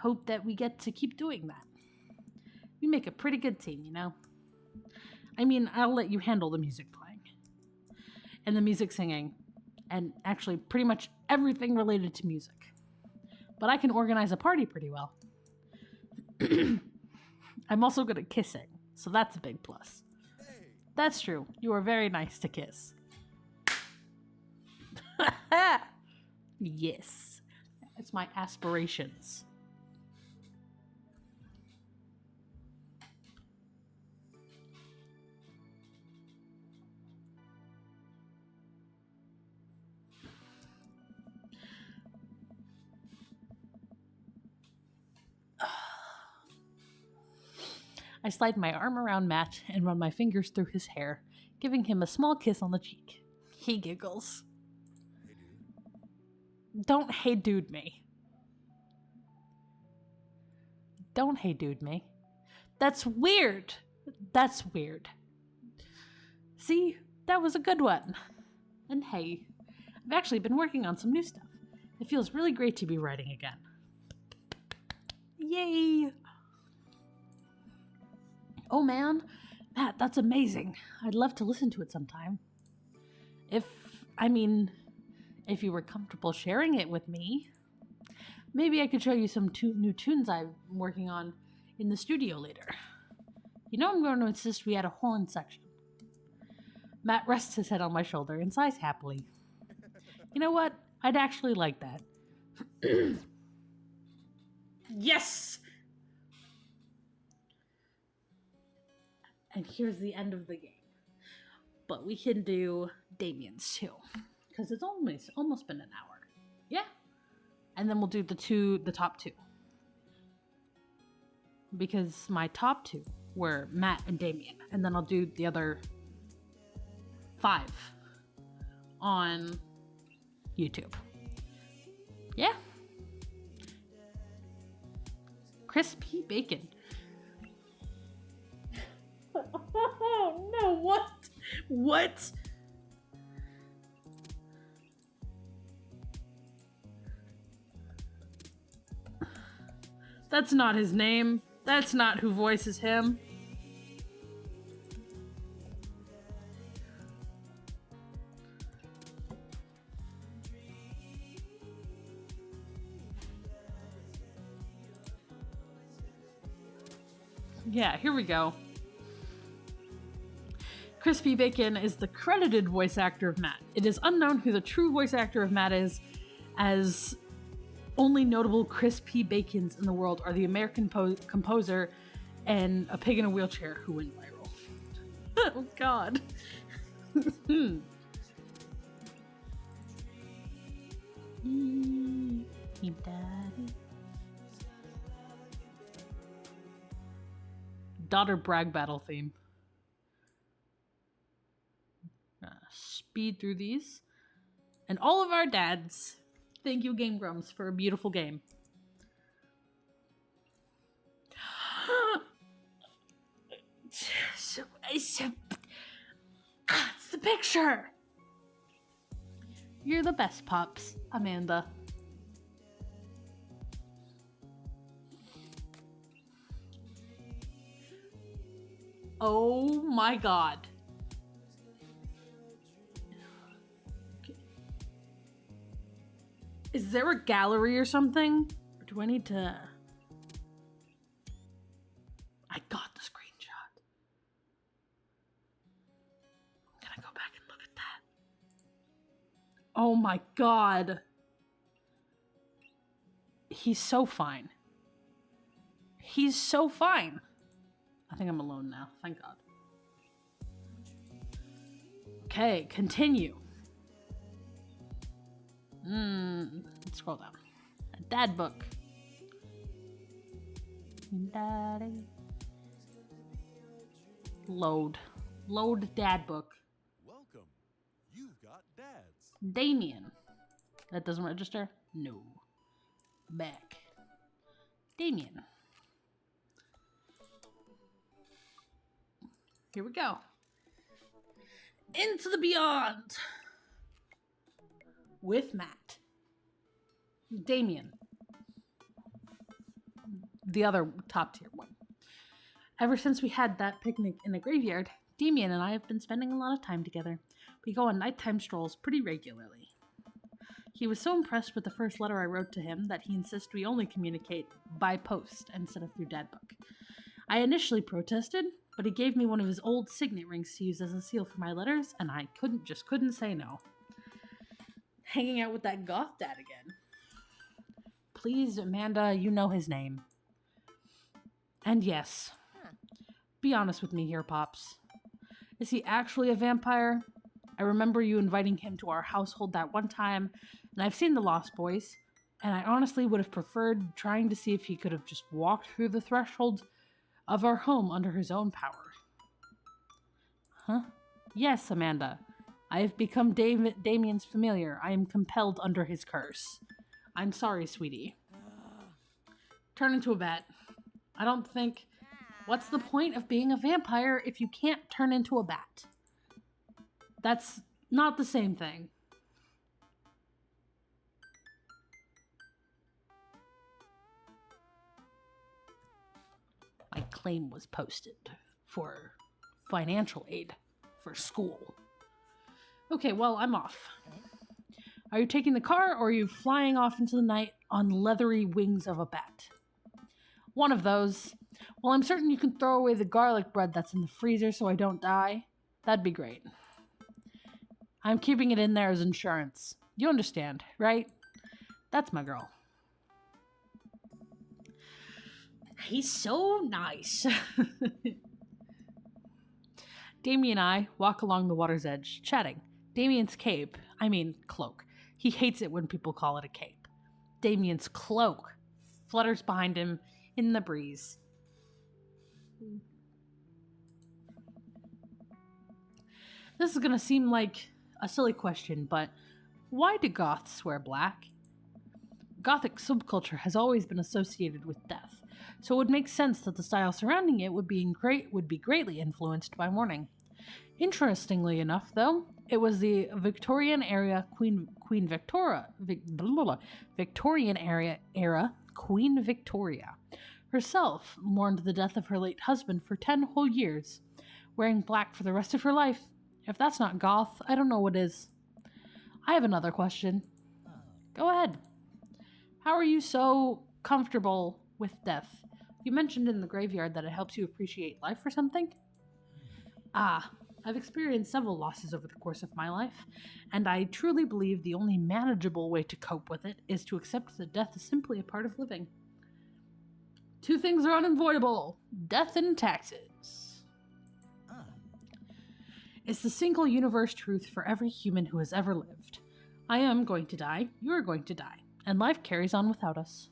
hope that we get to keep doing that. We make a pretty good team, you know? I mean, I'll let you handle the music playing. And the music singing. And actually pretty much everything related to music. But I can organize a party pretty well. I'm also good at kissing, so that's a big plus. That's true. You are very nice to kiss. Yes. It's my aspirations. I slide my arm around Matt and run my fingers through his hair, giving him a small kiss on the cheek. He giggles. Don't hey dude me. Don't hey dude me. That's weird. That's weird. See, that was a good one. And hey, I've actually been working on some new stuff. It feels really great to be writing again. Yay! Oh man, Matt, that's amazing. I'd love to listen to it sometime. If you were comfortable sharing it with me, maybe I could show you some new tunes I'm working on in the studio later. You know I'm going to insist we add a horn section. Matt rests his head on my shoulder and sighs happily. You know what? I'd actually like that. Yes! And here's the end of the game. But we can do Damien's too. Because it's almost been an hour. Yeah. And then we'll do the top two. Because my top two were Matt and Damien. And then I'll do the other 5 on YouTube. Yeah. Crispy bacon. Oh no, what? What? That's not his name. That's not who voices him. Yeah, here we go. Crispy Bacon is the credited voice actor of Matt. It is unknown who the true voice actor of Matt is, as only notable Crispy Bacons in the world are the American composer and a pig in a wheelchair who went viral. Oh, God. Daughter brag battle theme. Speed through these. And all of our dads. Thank you, Game Grumps, for a beautiful game. It's the picture. You're the best, Pops, Amanda. Oh my God. Is there a gallery or something? Or do I need to... I got the screenshot. I'm gonna go back and look at that. Oh my God. He's so fine. He's so fine. I think I'm alone now. Thank God. Okay, continue. Let's scroll down. A dad book. Daddy. Load dad book. Welcome. You've got dads. Damien. That doesn't register? No. Back. Damien. Here we go. Into the Beyond. With Matt. Damien. The other top tier one. Ever since we had that picnic in the graveyard, Damien and I have been spending a lot of time together. We go on nighttime strolls pretty regularly. He was so impressed with the first letter I wrote to him that he insists we only communicate by post instead of through Dadbook. I initially protested, but he gave me one of his old signet rings to use as a seal for my letters, and I couldn't say no. Hanging out with that goth dad again. Please, Amanda, you know his name. And yes, be honest with me here, Pops. Is he actually a vampire? I remember you inviting him to our household that one time, and I've seen The Lost Boys, and I honestly would have preferred trying to see if he could have just walked through the threshold of our home under his own power. Huh? Yes, Amanda. I have become Damien's familiar. I am compelled under his curse. I'm sorry, sweetie. Turn into a bat. I don't think... What's the point of being a vampire if you can't turn into a bat? That's not the same thing. My claim was posted for financial aid for school. Okay, well, I'm off. Are you taking the car, or are you flying off into the night on leathery wings of a bat? One of those. Well, I'm certain you can throw away the garlic bread that's in the freezer so I don't die. That'd be great. I'm keeping it in there as insurance. You understand, right? That's my girl. He's so nice. Damien and I walk along the water's edge, chatting. Damien's cloak. He hates it when people call it a cape. Damien's cloak flutters behind him in the breeze. This is gonna seem like a silly question, but why do goths wear black? Gothic subculture has always been associated with death, so it would make sense that the style surrounding it would be greatly influenced by mourning. Interestingly enough, though, it was the Victorian era Queen Victoria herself mourned the death of her late husband for 10 whole years, wearing black for the rest of her life. If that's not goth, I don't know what is. I have another question. Go ahead. How are you so comfortable with death? You mentioned in the graveyard that it helps you appreciate life or something? Ah, I've experienced several losses over the course of my life, and I truly believe the only manageable way to cope with it is to accept that death is simply a part of living. Two things are unavoidable: death and taxes. It's the single universe truth for every human who has ever lived. I am going to die, you are going to die, and life carries on without us.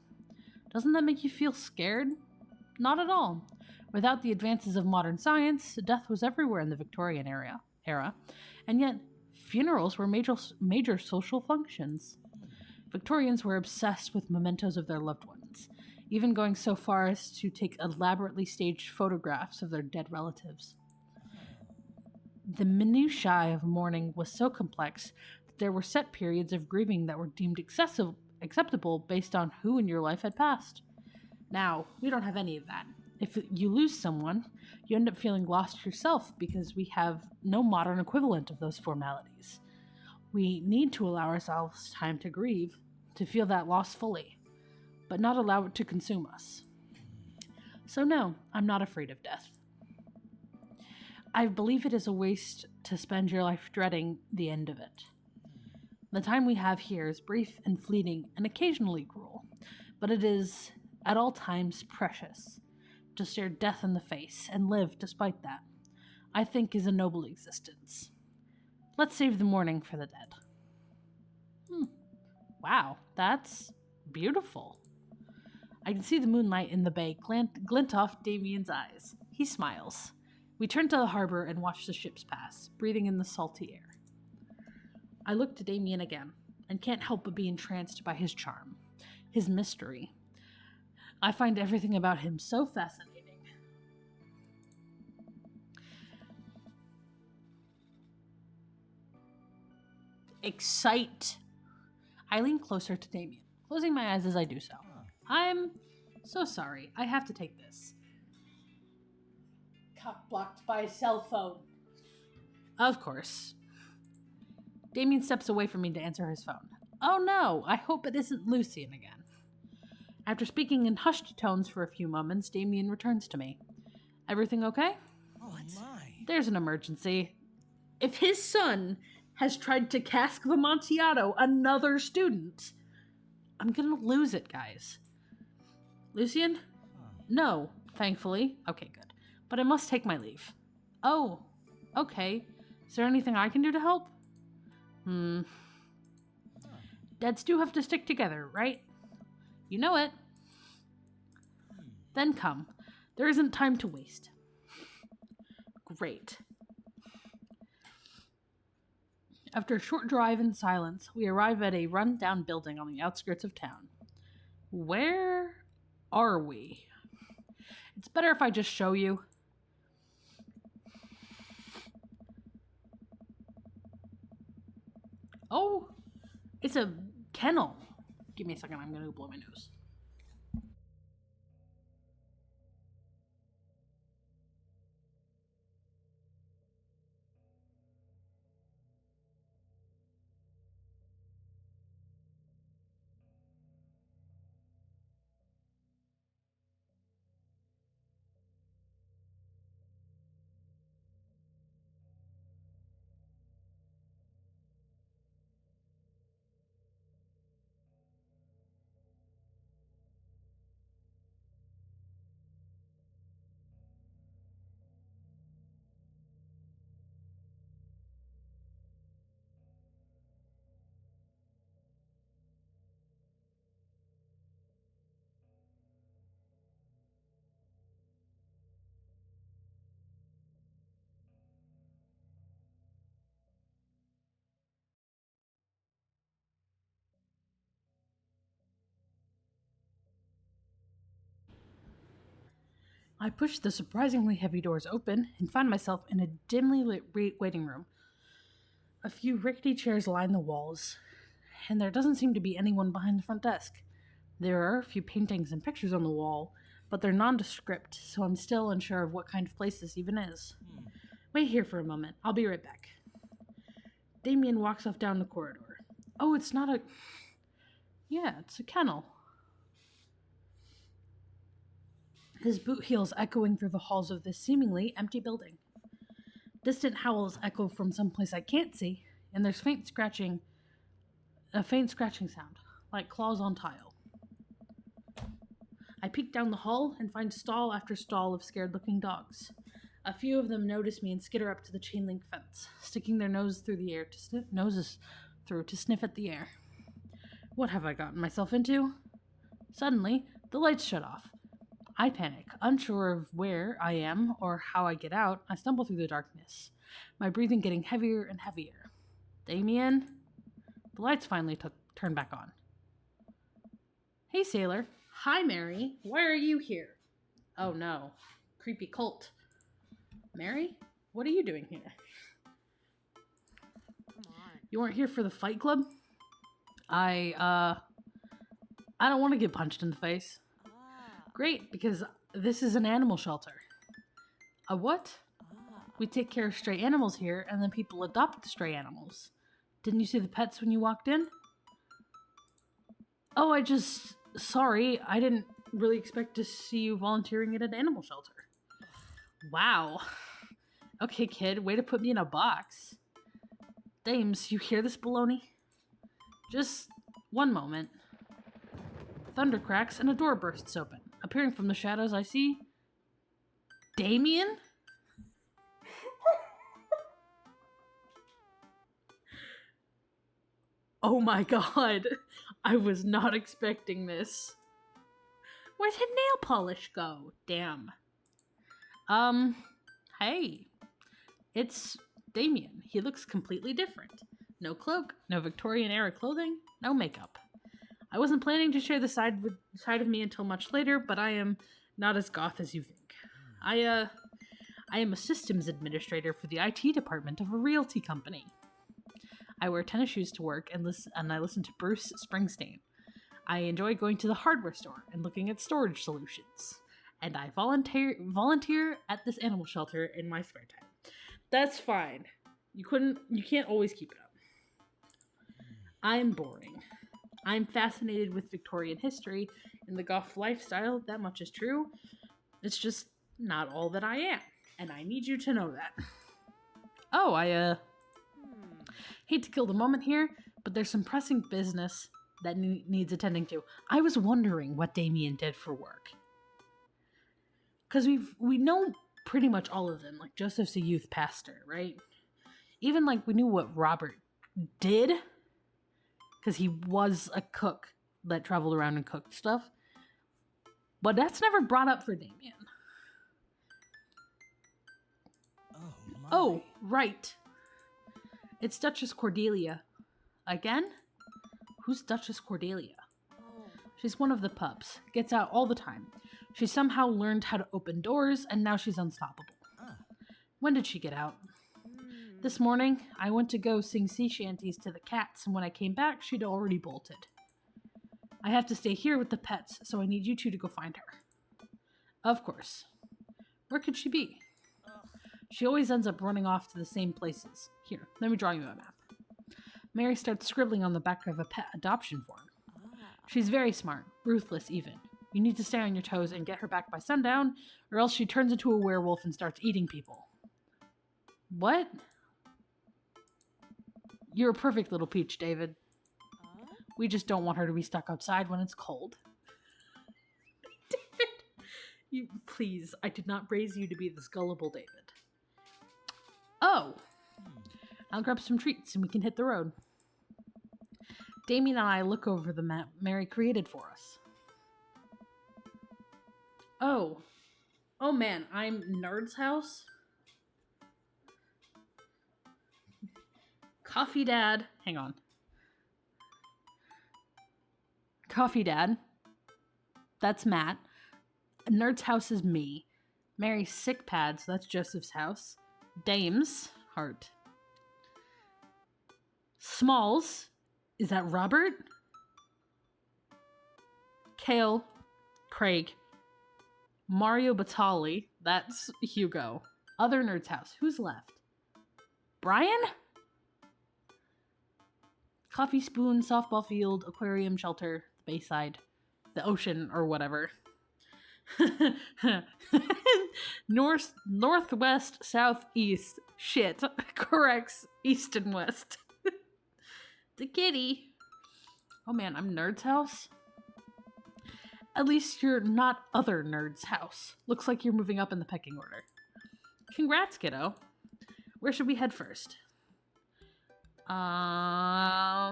Doesn't that make you feel scared? Not at all. Without the advances of modern science, death was everywhere in the Victorian era, and yet funerals were major social functions. Victorians were obsessed with mementos of their loved ones, even going so far as to take elaborately staged photographs of their dead relatives. The minutiae of mourning was so complex that there were set periods of grieving that were deemed acceptable based on who in your life had passed. Now, we don't have any of that. If you lose someone, you end up feeling lost yourself because we have no modern equivalent of those formalities. We need to allow ourselves time to grieve, to feel that loss fully, but not allow it to consume us. So no, I'm not afraid of death. I believe it is a waste to spend your life dreading the end of it. The time we have here is brief and fleeting and occasionally cruel, but it is, at all times, precious. To stare death in the face and live despite that, I think, is a noble existence. Let's save the mourning for the dead. Wow, that's beautiful. I can see the moonlight in the bay glint off Damien's eyes. He smiles. We turn to the harbor and watch the ships pass, breathing in the salty air. I look to Damien again, and can't help but be entranced by his charm, his mystery. I find everything about him so fascinating. Excite. I lean closer to Damien, closing my eyes as I do so. I'm so sorry. I have to take this. Cock blocked by a cell phone. Of course. Damien steps away from me to answer his phone. Oh no, I hope it isn't Lucian again. After speaking in hushed tones for a few moments, Damien returns to me. Everything okay? Oh my. There's an emergency. If his son has tried to cask the Amontillado another student, I'm gonna lose it, guys. Lucian? No, thankfully. Okay, good. But I must take my leave. Oh, okay. Is there anything I can do to help? Dads do have to stick together, right? You know it. Then come. There isn't time to waste. Great. After a short drive in silence, we arrive at a run-down building on the outskirts of town. Where are we? It's better if I just show you. Oh, it's a kennel. Give me a second, I'm gonna blow my nose. I push the surprisingly heavy doors open and find myself in a dimly lit waiting room. A few rickety chairs line the walls, and there doesn't seem to be anyone behind the front desk. There are a few paintings and pictures on the wall, but they're nondescript, so I'm still unsure of what kind of place this even is. Wait here for a moment. I'll be right back. Damien walks off down the corridor. Oh, it's not a... Yeah, it's a kennel. his boot heels echoing through the halls of this seemingly empty building. Distant howls echo from someplace I can't see, and there's a faint scratching sound, like claws on tile. I peek down the hall and find stall after stall of scared-looking dogs. A few of them notice me and skitter up to the chain-link fence, sticking their noses through to sniff at the air. What have I gotten myself into? Suddenly, the lights shut off. I panic, unsure of where I am or how I get out. I stumble through the darkness, my breathing getting heavier and heavier. Damien? The lights finally turned back on. Hey, Sailor. Hi, Mary. Why are you here? Oh, no. Creepy cult. Mary? What are you doing here? Come on. You weren't here for the fight club? I don't want to get punched in the face. Ah. Great, because this is an animal shelter. A what? Ah. We take care of stray animals here, and then people adopt the stray animals. Didn't you see the pets when you walked in? Oh, sorry, I didn't really expect to see you volunteering at an animal shelter. Wow. Okay, kid, way to put me in a box. Dames, you hear this baloney? Just one moment. Thunder cracks and a door bursts open. Appearing from the shadows, I see Damien? Oh my god. I was not expecting this. Where'd his nail polish go? Damn. Hey. It's Damien. He looks completely different. No cloak, no Victorian-era clothing, no makeup. I wasn't planning to share the side of me until much later, but I am not as goth as you think. I am a systems administrator for the IT department of a realty company. I wear tennis shoes to work and I listen to Bruce Springsteen. I enjoy going to the hardware store and looking at storage solutions. And I volunteer at this animal shelter in my spare time. That's fine. You can't always keep it up. I'm boring. I'm fascinated with Victorian history and the goth lifestyle, that much is true. It's just not all that I am, and I need you to know that. Oh, hate to kill the moment here, but there's some pressing business that needs attending to. I was wondering what Damien did for work. Because we know pretty much all of them. Like, Joseph's a youth pastor, right? Even, like, we knew what Robert did. Because he was a cook that traveled around and cooked stuff. But that's never brought up for Damien. Oh, my. Oh, right. It's Duchess Cordelia. Again? Who's Duchess Cordelia? Oh. She's one of the pups. Gets out all the time. She somehow learned how to open doors, and now she's unstoppable. Ah. When did she get out? This morning, I went to go sing sea shanties to the cats, and when I came back, she'd already bolted. I have to stay here with the pets, so I need you two to go find her. Of course. Where could she be? She always ends up running off to the same places. Here, let me draw you a map. Mary starts scribbling on the back of a pet adoption form. She's very smart, ruthless even. You need to stay on your toes and get her back by sundown, or else she turns into a werewolf and starts eating people. What? You're a perfect little peach, David. We just don't want her to be stuck outside when it's cold. David! Please, I did not raise you to be this gullible David. Oh! I'll grab some treats and we can hit the road. Damien and I look over the map Mary created for us. Oh. Oh man, I'm Nerd's house? Coffee Dad. Hang on. Coffee Dad. That's Matt. Nerd's house is me. Mary's sick pad, so that's Joseph's house. Dames. Heart. Smalls. Is that Robert? Kale. Craig. Mario Batali. That's Hugo. Other Nerd's house. Who's left? Brian? Coffee spoon, softball field, aquarium, shelter, the bayside, the ocean, or whatever. Northwest, southeast. Shit. Corrects east and west. The kitty. Oh man, I'm Nerd's house? At least you're not other Nerd's house. Looks like you're moving up in the pecking order. Congrats, kiddo. Where should we head first? Let's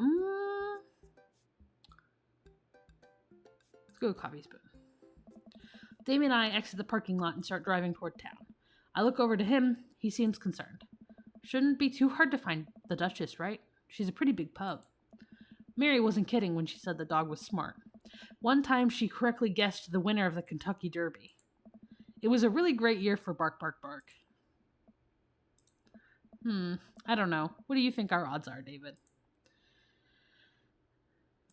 go to Coffee Spoon. Damien and I exit the parking lot and start driving toward town. I look over to him. He seems concerned. Shouldn't be too hard to find the Duchess, right? She's a pretty big pub. Mary wasn't kidding when she said the dog was smart. One time she correctly guessed the winner of the Kentucky Derby. It was a really great year for Bark Bark Bark. I don't know. What do you think our odds are, David?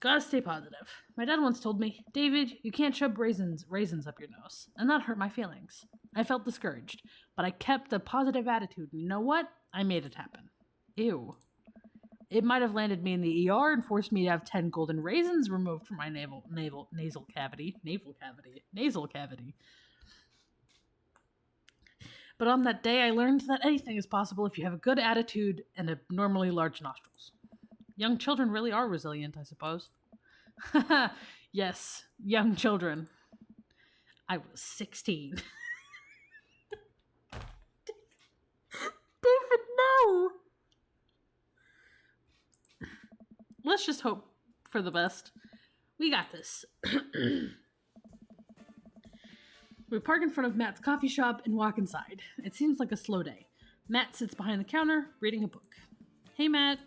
Gotta stay positive. My dad once told me, David, you can't shove raisins up your nose. And that hurt my feelings. I felt discouraged, but I kept a positive attitude. And you know what? I made it happen. Ew. It might have landed me in the ER and forced me to have 10 golden raisins removed from my nasal cavity. But on that day, I learned that anything is possible if you have a good attitude and abnormally large nostrils. Young children really are resilient, I suppose. Yes, young children. I was 16. David, no! Let's just hope for the best. We got this. We park in front of Matt's coffee shop and walk inside. It seems like a slow day. Matt sits behind the counter, reading a book. Hey, Matt.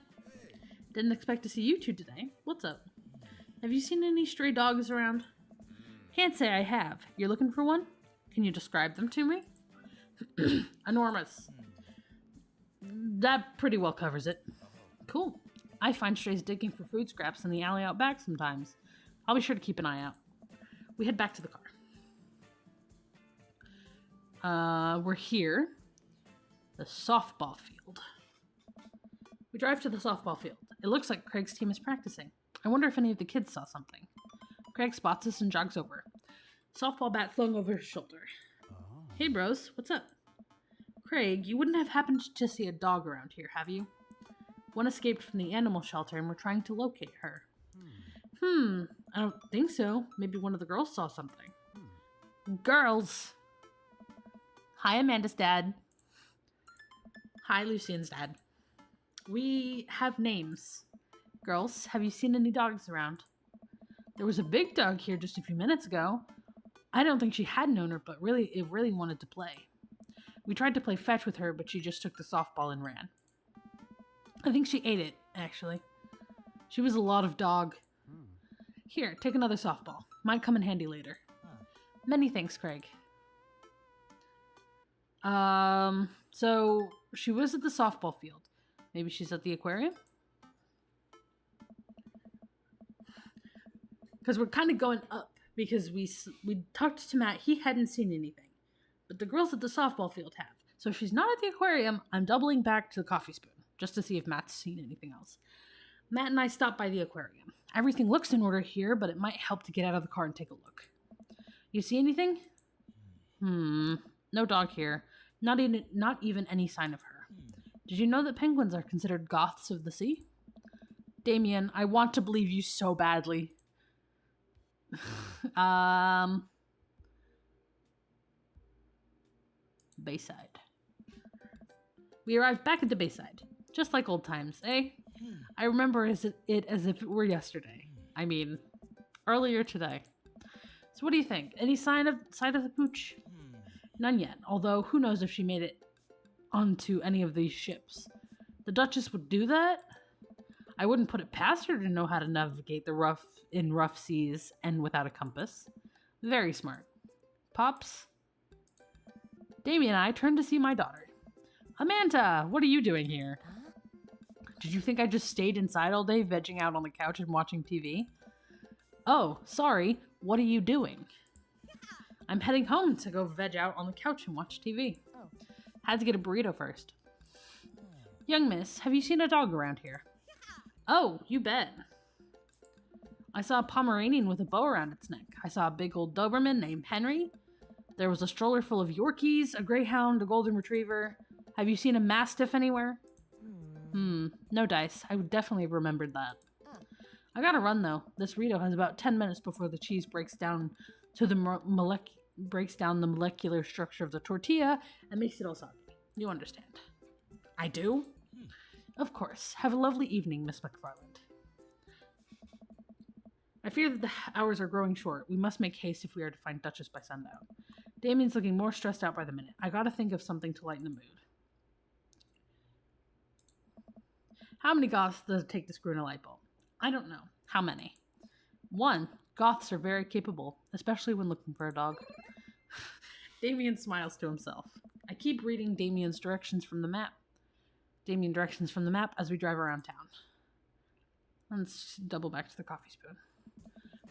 Didn't expect to see you two today. What's up? Have you seen any stray dogs around? Can't say I have. You're looking for one? Can you describe them to me? Enormous. That pretty well covers it. Cool. I find strays digging for food scraps in the alley out back sometimes. I'll be sure to keep an eye out. We head back to the car. We're here. The softball field. We drive to the softball field. It looks like Craig's team is practicing. I wonder if any of the kids saw something. Craig spots us and jogs over. Softball bat flung over his shoulder. Oh. Hey bros, what's up? Craig, you wouldn't have happened to see a dog around here, have you? One escaped from the animal shelter and we're trying to locate her. I don't think so. Maybe one of the girls saw something. Girls! Hi, Amanda's dad. Hi, Lucian's dad. We have names. Girls, have you seen any dogs around? There was a big dog here just a few minutes ago. I don't think she had an owner, but it really wanted to play. We tried to play fetch with her, but she just took the softball and ran. I think she ate it, actually. She was a lot of dog. Here, take another softball. Might come in handy later. Many thanks, Craig. So she was at the softball field. Maybe she's at the aquarium? Because we're kind of going up because we talked to Matt. He hadn't seen anything. But the girls at the softball field have. So if she's not at the aquarium, I'm doubling back to the coffee spoon just to see if Matt's seen anything else. Matt and I stopped by the aquarium. Everything looks in order here, but it might help to get out of the car and take a look. You see anything? No dog here. Not even any sign of her. Did you know that penguins are considered goths of the sea? Damien, I want to believe you so badly. Bayside. We arrived back at the Bayside. Just like old times, eh? I remember it as if it were yesterday. I mean, earlier today. So what do you think? Any sign of the pooch? None yet, although who knows if she made it onto any of these ships. The Duchess would do that? I wouldn't put it past her to know how to navigate the rough seas and without a compass. Very smart. Pops? Damien and I turned to see my daughter. Amanda, what are you doing here? Did you think I just stayed inside all day, vegging out on the couch and watching TV? Oh, sorry. What are you doing? I'm heading home to go veg out on the couch and watch TV. Had to get a burrito first. Young miss, have you seen a dog around here? Oh, you bet. I saw a Pomeranian with a bow around its neck. I saw a big old Doberman named Henry. There was a stroller full of Yorkies, a Greyhound, a Golden Retriever. Have you seen a Mastiff anywhere? No dice. I would definitely have remembered that. I gotta run though. This Rito has about 10 minutes before the cheese breaks down to the breaks down the molecular structure of the tortilla and makes it all soggy. You understand. I do? Of course. Have a lovely evening, Miss McFarland. I fear that the hours are growing short. We must make haste if we are to find Duchess by sundown. Damien's looking more stressed out by the minute. I gotta think of something to lighten the mood. How many goths does it take to screw in a light bulb? I don't know. How many? 1. Goths are very capable, especially when looking for a dog. Damien smiles to himself. I keep reading Damien's directions from the map. Damien directions from the map as we drive around town. Let's double back to the coffee spoon.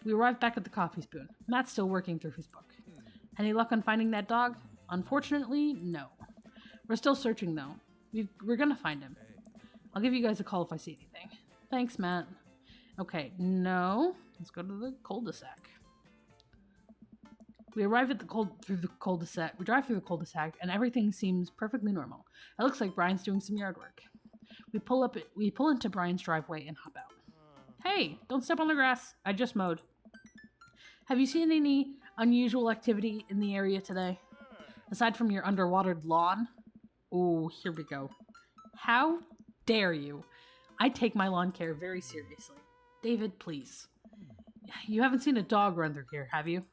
We arrive back at the coffee spoon. Matt's still working through his book. Any luck on finding that dog? Unfortunately, no. We're still searching, though. We're gonna find him. I'll give you guys a call if I see anything. Thanks, Matt. Okay, no. Let's go to the cul-de-sac. We arrive at through the cul-de-sac. We drive through the cul-de-sac, and everything seems perfectly normal. It looks like Brian's doing some yard work. We pull into Brian's driveway and hop out. Hey, don't step on the grass. I just mowed. Have you seen any unusual activity in the area today? Aside from your underwatered lawn? Oh, here we go. How dare you? I take my lawn care very seriously. David, please. You haven't seen a dog run through here, have you?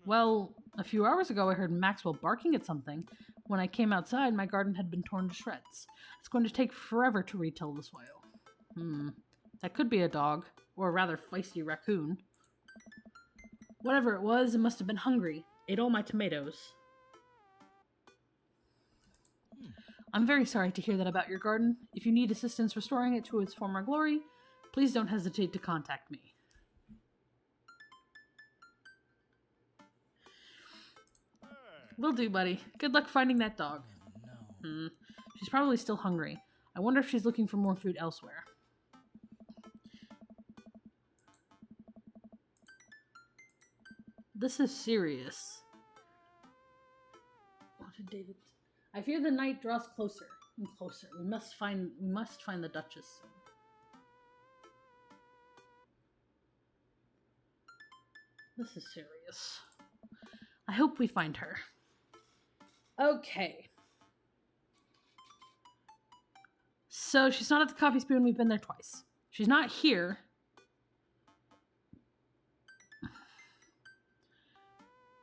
Well, a few hours ago I heard Maxwell barking at something. When I came outside, my garden had been torn to shreds. It's going to take forever to retill the soil. That could be a dog, or a rather feisty raccoon. Whatever it was, it must have been hungry. Ate all my tomatoes. I'm very sorry to hear that about your garden. If you need assistance restoring it to its former glory, please don't hesitate to contact me. Will do, buddy. Good luck finding that dog. No. She's probably still hungry. I wonder if she's looking for more food elsewhere. This is serious. What did David... I fear the night draws closer and closer. We must find the Duchess soon. This is serious. I hope we find her. Okay. So she's not at the coffee spoon. We've been there twice. She's not here.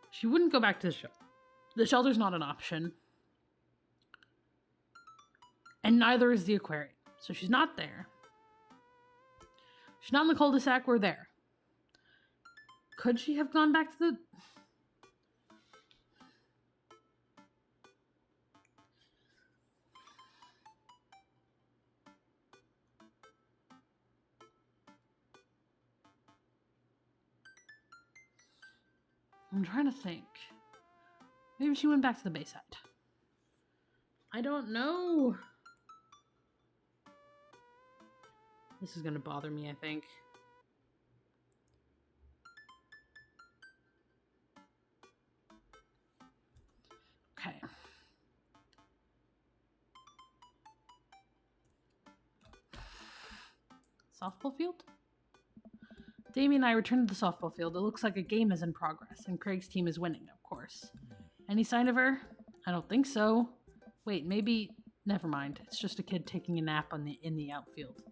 She wouldn't go back to the shelter. The shelter's not an option. And neither is the aquarium. So she's not there. She's not in the cul-de-sac. We're there. Could she have gone back to the... I'm trying to think. Maybe she went back to the Bayside. I don't know. This is going to bother me, I think. Okay. Softball field? Damien and I returned to the softball field. It looks like a game is in progress, and Craig's team is winning, of course. Any sign of her? I don't think so. Wait, maybe... Never mind. It's just a kid taking a nap in the outfield.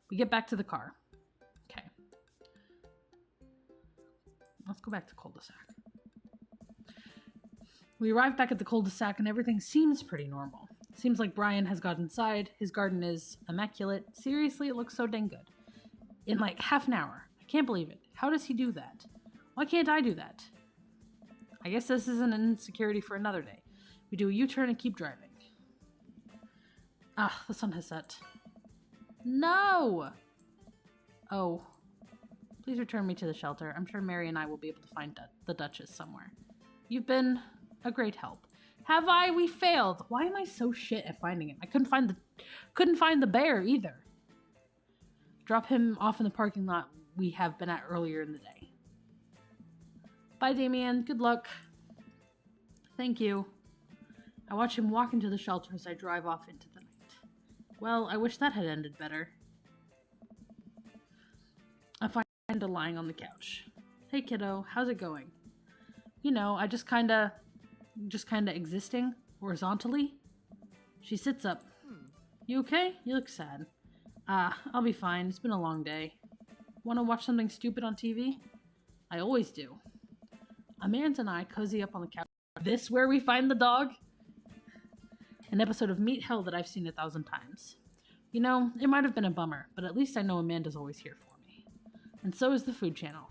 We get back to the car. Okay. Let's go back to cul-de-sac. We arrive back at the cul-de-sac, and everything seems pretty normal. Seems like Brian has got inside. His garden is immaculate. Seriously, it looks so dang good. In like half an hour. I can't believe it. How does he do that? Why can't I do that? I guess this is an insecurity for another day. We do a U-turn and keep driving. Ah, the sun has set. No! Oh. Please return me to the shelter. I'm sure Mary and I will be able to find the Duchess somewhere. You've been a great help. Have I? We failed. Why am I so shit at finding him? I couldn't find the bear either. Drop him off in the parking lot we have been at earlier in the day. Bye, Damien. Good luck. Thank you. I watch him walk into the shelter as I drive off into the night. Well, I wish that had ended better. I find Amanda lying on the couch. Hey kiddo, how's it going? You know, I just kinda existing horizontally. She sits up. You okay? You look sad. I'll be fine. It's been a long day. Want to watch something stupid on TV? I always do. Amanda and I cozy up on the couch. This where we find the dog? An episode of Meet Hell that I've seen 1,000 times. You know, it might have been a bummer, but at least I know Amanda's always here for me. And so is the Food Channel.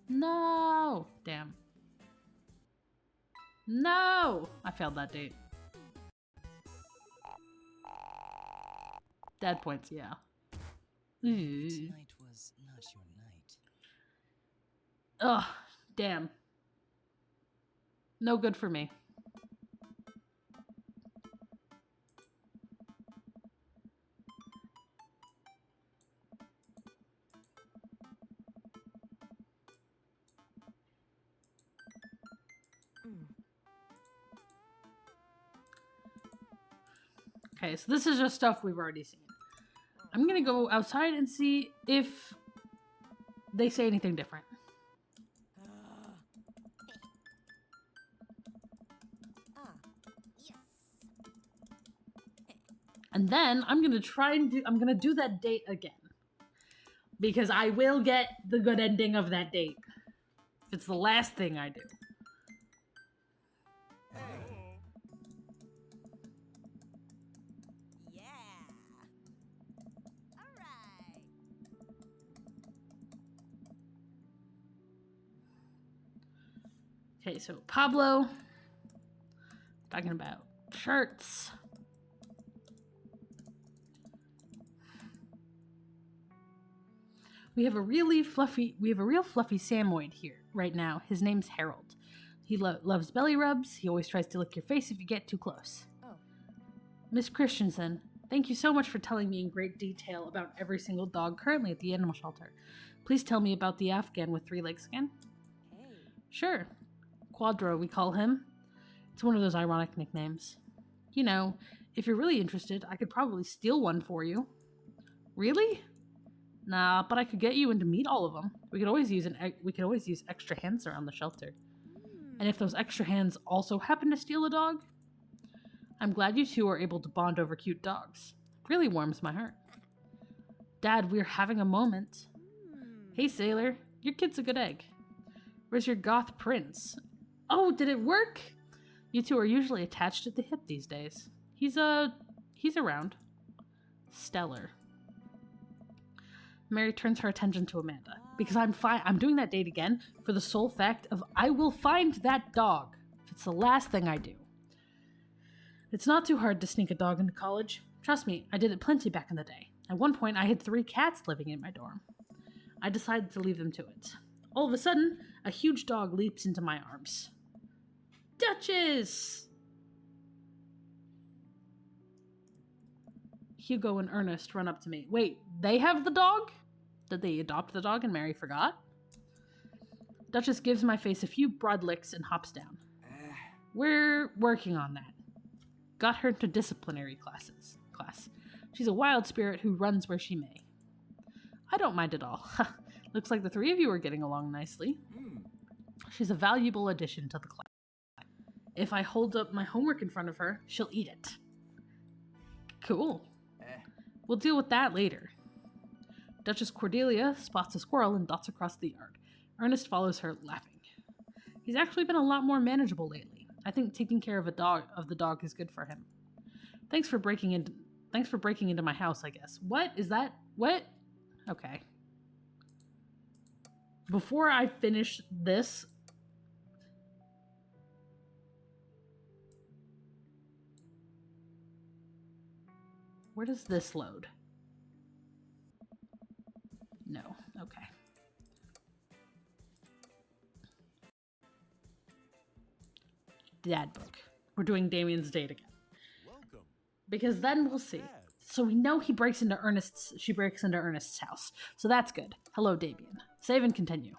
No! Damn. No! I failed that date. Dad points, yeah. Tonight was not your night. Ugh, damn. No good for me. Okay, so this is just stuff we've already seen. I'm gonna go outside and see if they say anything different. And then I'm gonna I'm gonna do that date again. Because I will get the good ending of that date. If it's the last thing I do. Okay, so Pablo, talking about shirts. We have a real fluffy Samoyed here right now. His name's Harold. He loves belly rubs. He always tries to lick your face if you get too close. Oh. Miss Christensen, thank you so much for telling me in great detail about every single dog currently at the animal shelter. Please tell me about the Afghan with 3 legs again. Hey. Sure. Quadro, we call him. It's one of those ironic nicknames. You know, if you're really interested, I could probably steal one for you. Really? Nah, but I could get you in to meet all of them. We could always use extra hands around the shelter. And if those extra hands also happen to steal a dog, I'm glad you two are able to bond over cute dogs. It really warms my heart. Dad, we're having a moment. Hey, Sailor, your kid's a good egg. Where's your goth prince? Oh, did it work? You two are usually attached at the hip these days. He's around. Stellar. Mary turns her attention to Amanda. Because I'm doing that date again for the sole fact of I will find that dog. If it's the last thing I do. It's not too hard to sneak a dog into college. Trust me, I did it plenty back in the day. At one point, I had 3 cats living in my dorm. I decided to leave them to it. All of a sudden, a huge dog leaps into my arms. Duchess! Hugo and Ernest run up to me. Wait, they have the dog? Did they adopt the dog and Mary forgot? Duchess gives my face a few broad licks and hops down. We're working on that. Got her into disciplinary class. She's a wild spirit who runs where she may. I don't mind at all. Looks like the 3 of you are getting along nicely. She's a valuable addition to the class. If I hold up my homework in front of her, she'll eat it. Cool. We'll deal with that later. Duchess Cordelia spots a squirrel and dots across the yard. Ernest follows her, laughing. He's actually been a lot more manageable lately. I think taking care of the dog is good for him. Thanks for breaking into my house, I guess. What is that? What? Okay. Before I finish this, where does this load? No. Okay. Dad book. We're doing Damien's date again. Welcome. Because then we'll see. So we know she breaks into Ernest's house. So that's good. Hello, Damien. Save and continue.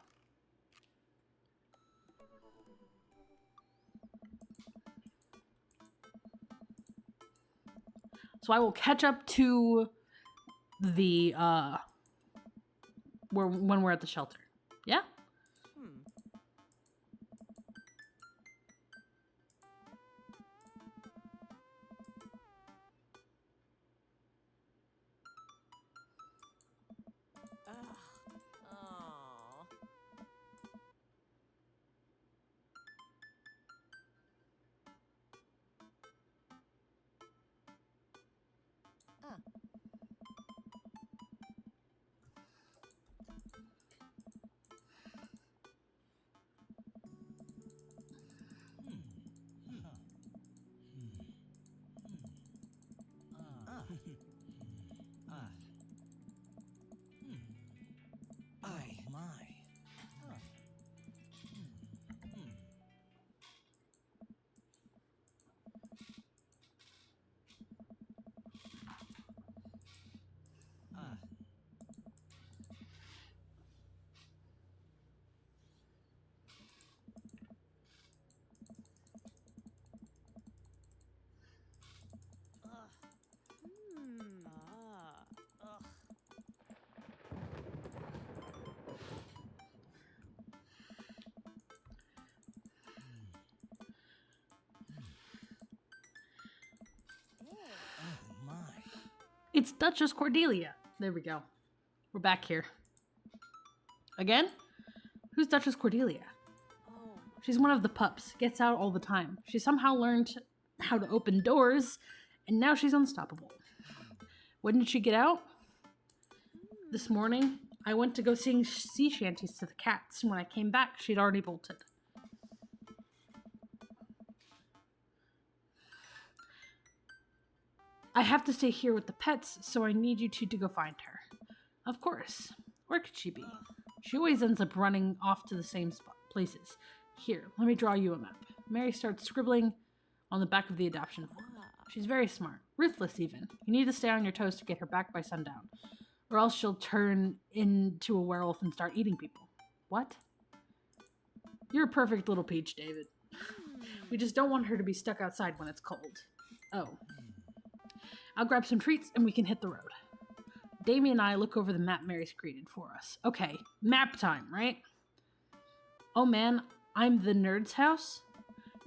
So I will catch up to the when we're at the shelter. Yeah? Oh my. Oh my. It's Duchess Cordelia. There we go. We're back here. Again? Who's Duchess Cordelia? She's one of the pups. Gets out all the time. She somehow learned how to open doors, and now she's unstoppable. When did she get out? This morning, I went to go sing sea shanties to the cats. When I came back, she'd already bolted. I have to stay here with the pets, so I need you two to go find her. Of course. Where could she be? She always ends up running off to the same places. Here, let me draw you a map. Mary starts scribbling on the back of the adoption form. She's very smart. Ruthless, even. You need to stay on your toes to get her back by sundown. Or else she'll turn into a werewolf and start eating people. What? You're a perfect little peach, David. We just don't want her to be stuck outside when it's cold. Oh. I'll grab some treats and we can hit the road. Damien and I look over the map Mary's created for us. Okay, map time, right? Oh man, I'm the nerd's house?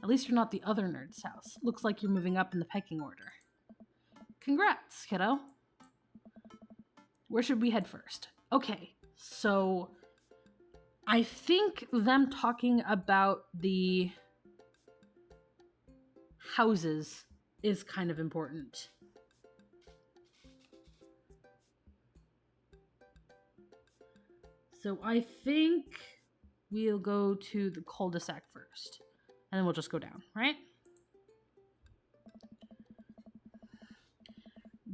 At least you're not the other nerd's house. Looks like you're moving up in the pecking order. Congrats, kiddo. Where should we head first? Okay, so I think them talking about the houses is kind of important. So I think we'll go to the cul-de-sac first. And then we'll just go down, right?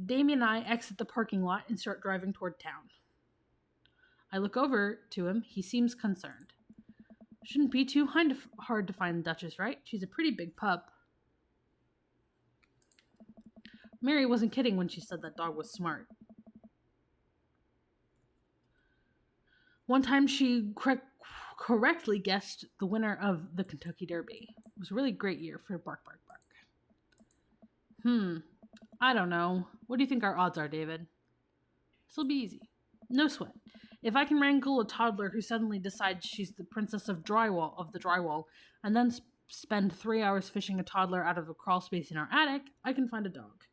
Damien and I exit the parking lot and start driving toward town. I look over to him. He seems concerned. Shouldn't be too hard to find the Duchess, right? She's a pretty big pup. Mary wasn't kidding when she said that dog was smart. One time she correctly guessed the winner of the Kentucky Derby. It was a really great year for Bark Bark Bark. I don't know. What do you think our odds are, David? This'll be easy. No sweat. If I can wrangle a toddler who suddenly decides she's the princess of the drywall, and then spend 3 hours fishing a toddler out of a crawl space in our attic, I can find a dog.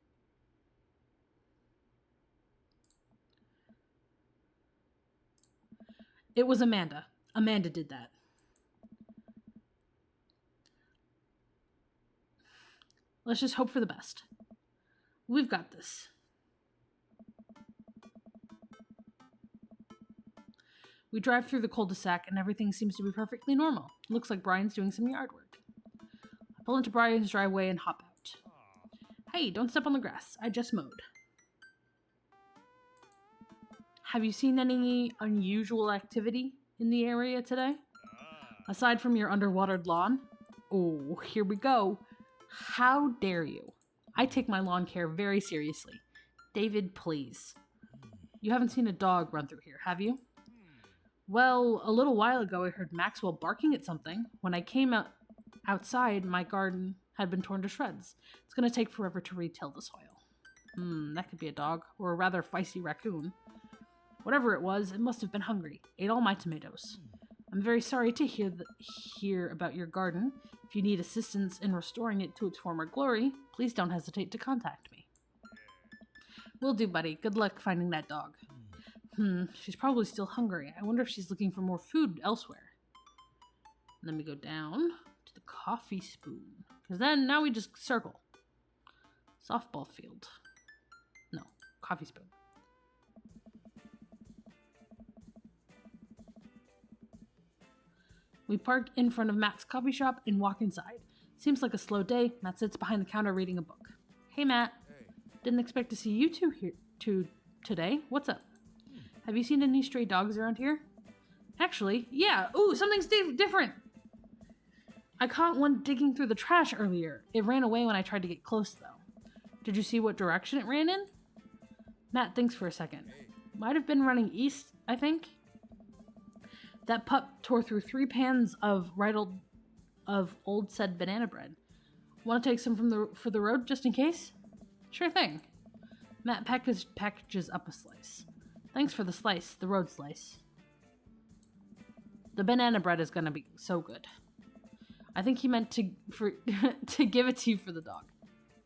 It was Amanda. Amanda did that. Let's just hope for the best. We've got this. We drive through the cul-de-sac and everything seems to be perfectly normal. Looks like Brian's doing some yard work. I pull into Brian's driveway and hop out. Hey, don't step on the grass. I just mowed. Have you seen any unusual activity in the area today? Aside from your underwatered lawn? Oh, here we go. How dare you? I take my lawn care very seriously. David, please. You haven't seen a dog run through here, have you? Well, a little while ago I heard Maxwell barking at something. When I came outside, my garden had been torn to shreds. It's going to take forever to retill the soil. That could be a dog, or a rather feisty raccoon. Whatever it was, it must have been hungry. Ate all my tomatoes. I'm very sorry to hear about your garden. If you need assistance in restoring it to its former glory, please don't hesitate to contact me. Will do, buddy. Good luck finding that dog. She's probably still hungry. I wonder if she's looking for more food elsewhere. Let me go down to the coffee spoon. Because then, now we just circle. Softball field. No, coffee spoon. We park in front of Matt's coffee shop and walk inside. Seems like a slow day. Matt sits behind the counter reading a book. Hey, Matt. Didn't expect to see you two here today. What's up? Have you seen any stray dogs around here? Actually, yeah. Ooh, something's different. I caught one digging through the trash earlier. It ran away when I tried to get close, though. Did you see what direction it ran in? Matt thinks for a second. Might have been running east, I think. That pup tore through 3 pans of old said banana bread. Want to take some for the road just in case? Sure thing. Matt packages up a slice. Thanks for the slice, the road slice. The banana bread is gonna be so good. I think he meant to give it to you for the dog.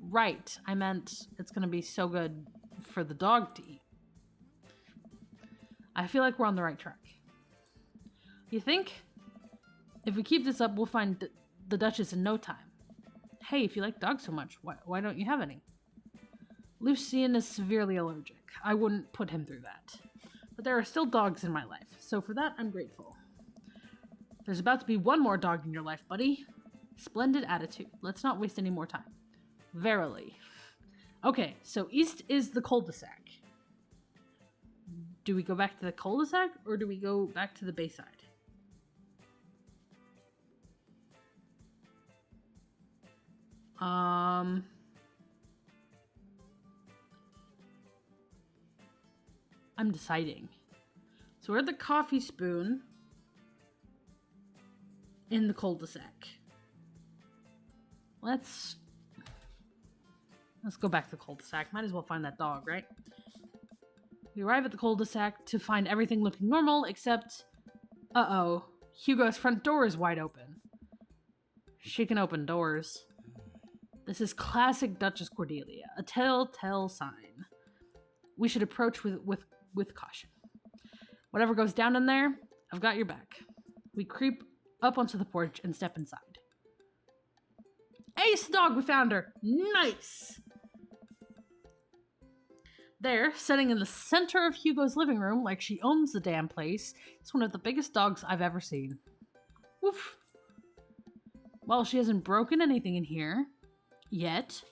Right, I meant it's gonna be so good for the dog to eat. I feel like we're on the right track. You think? If we keep this up, we'll find the Duchess in no time. Hey, if you like dogs so much, why don't you have any? Lucien is severely allergic. I wouldn't put him through that. But there are still dogs in my life, so for that, I'm grateful. There's about to be one more dog in your life, buddy. Splendid attitude. Let's not waste any more time. Verily. Okay, so east is the cul-de-sac. Do we go back to the cul-de-sac, or do we go back to the Bayside? I'm deciding. So we're at the coffee spoon in the cul-de-sac. Let's go back to the cul-de-sac. Might as well find that dog, right? We arrive at the cul-de-sac to find everything looking normal, except, Hugo's front door is wide open. She can open doors. This is classic Duchess Cordelia, a telltale sign. We should approach with caution. Whatever goes down in there, I've got your back. We creep up onto the porch and step inside. Ace dog, we found her! Nice! There, sitting in the center of Hugo's living room like she owns the damn place, is one of the biggest dogs I've ever seen. Woof. Well, she hasn't broken anything in here. Yet.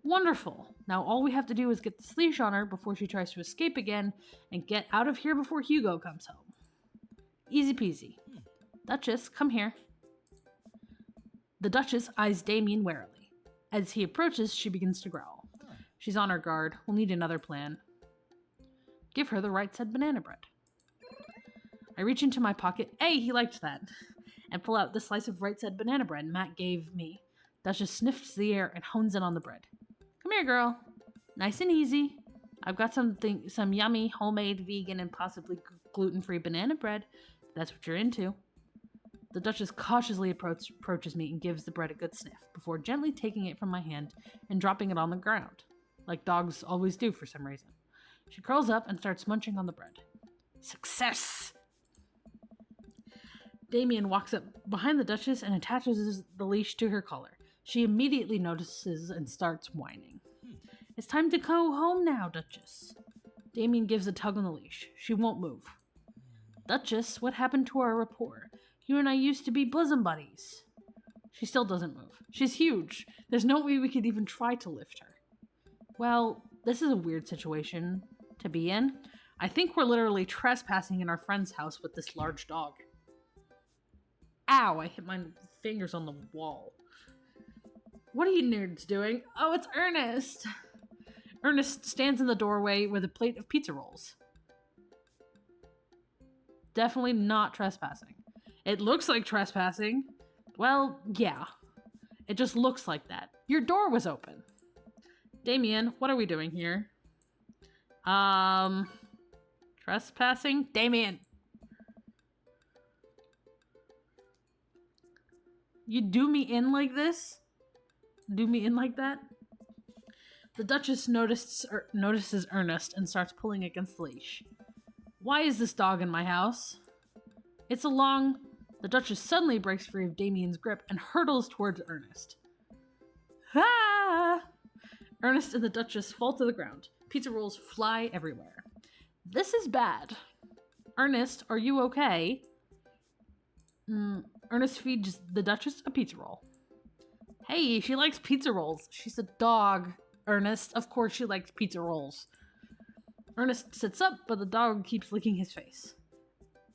Wonderful. Now all we have to do is get this leash on her before she tries to escape again and get out of here before Hugo comes home. Easy peasy. Duchess, come here. The Duchess eyes Damien warily. As he approaches, she begins to growl. She's on her guard. We'll need another plan. Give her the right said banana bread. I reach into my pocket. Hey, he liked that. And pull out the slice of right said banana bread Matt gave me. Duchess sniffs the air and hones in on the bread. Come here, girl. Nice and easy. I've got some yummy, homemade, vegan, and possibly gluten-free banana bread. If that's what you're into. The Duchess cautiously approaches me and gives the bread a good sniff, before gently taking it from my hand and dropping it on the ground, like dogs always do for some reason. She curls up and starts munching on the bread. Success! Damien walks up behind the Duchess and attaches the leash to her collar. She immediately notices and starts whining. It's time to go home now, Duchess. Damien gives a tug on the leash. She won't move. Duchess, what happened to our rapport? You and I used to be bosom buddies. She still doesn't move. She's huge. There's no way we could even try to lift her. Well, this is a weird situation to be in. I think we're literally trespassing in our friend's house with this large dog. Ow, I hit my fingers on the wall. What are you nerds doing? Oh, it's Ernest. Ernest stands in the doorway with a plate of pizza rolls. Definitely not trespassing. It looks like trespassing. Well, yeah. It just looks like that. Your door was open. Damien, what are we doing here? Trespassing? Damien! You do me in like this? Do me in like that? The Duchess notices Ernest and starts pulling against the leash. Why is this dog in my house? It's a long... The Duchess suddenly breaks free of Damien's grip and hurtles towards Ernest. Ah! Ernest and the Duchess fall to the ground. Pizza rolls fly everywhere. This is bad. Ernest, are you okay? Ernest feeds the Duchess a pizza roll. Hey, she likes pizza rolls. She's a dog, Ernest. Of course she likes pizza rolls. Ernest sits up, but the dog keeps licking his face.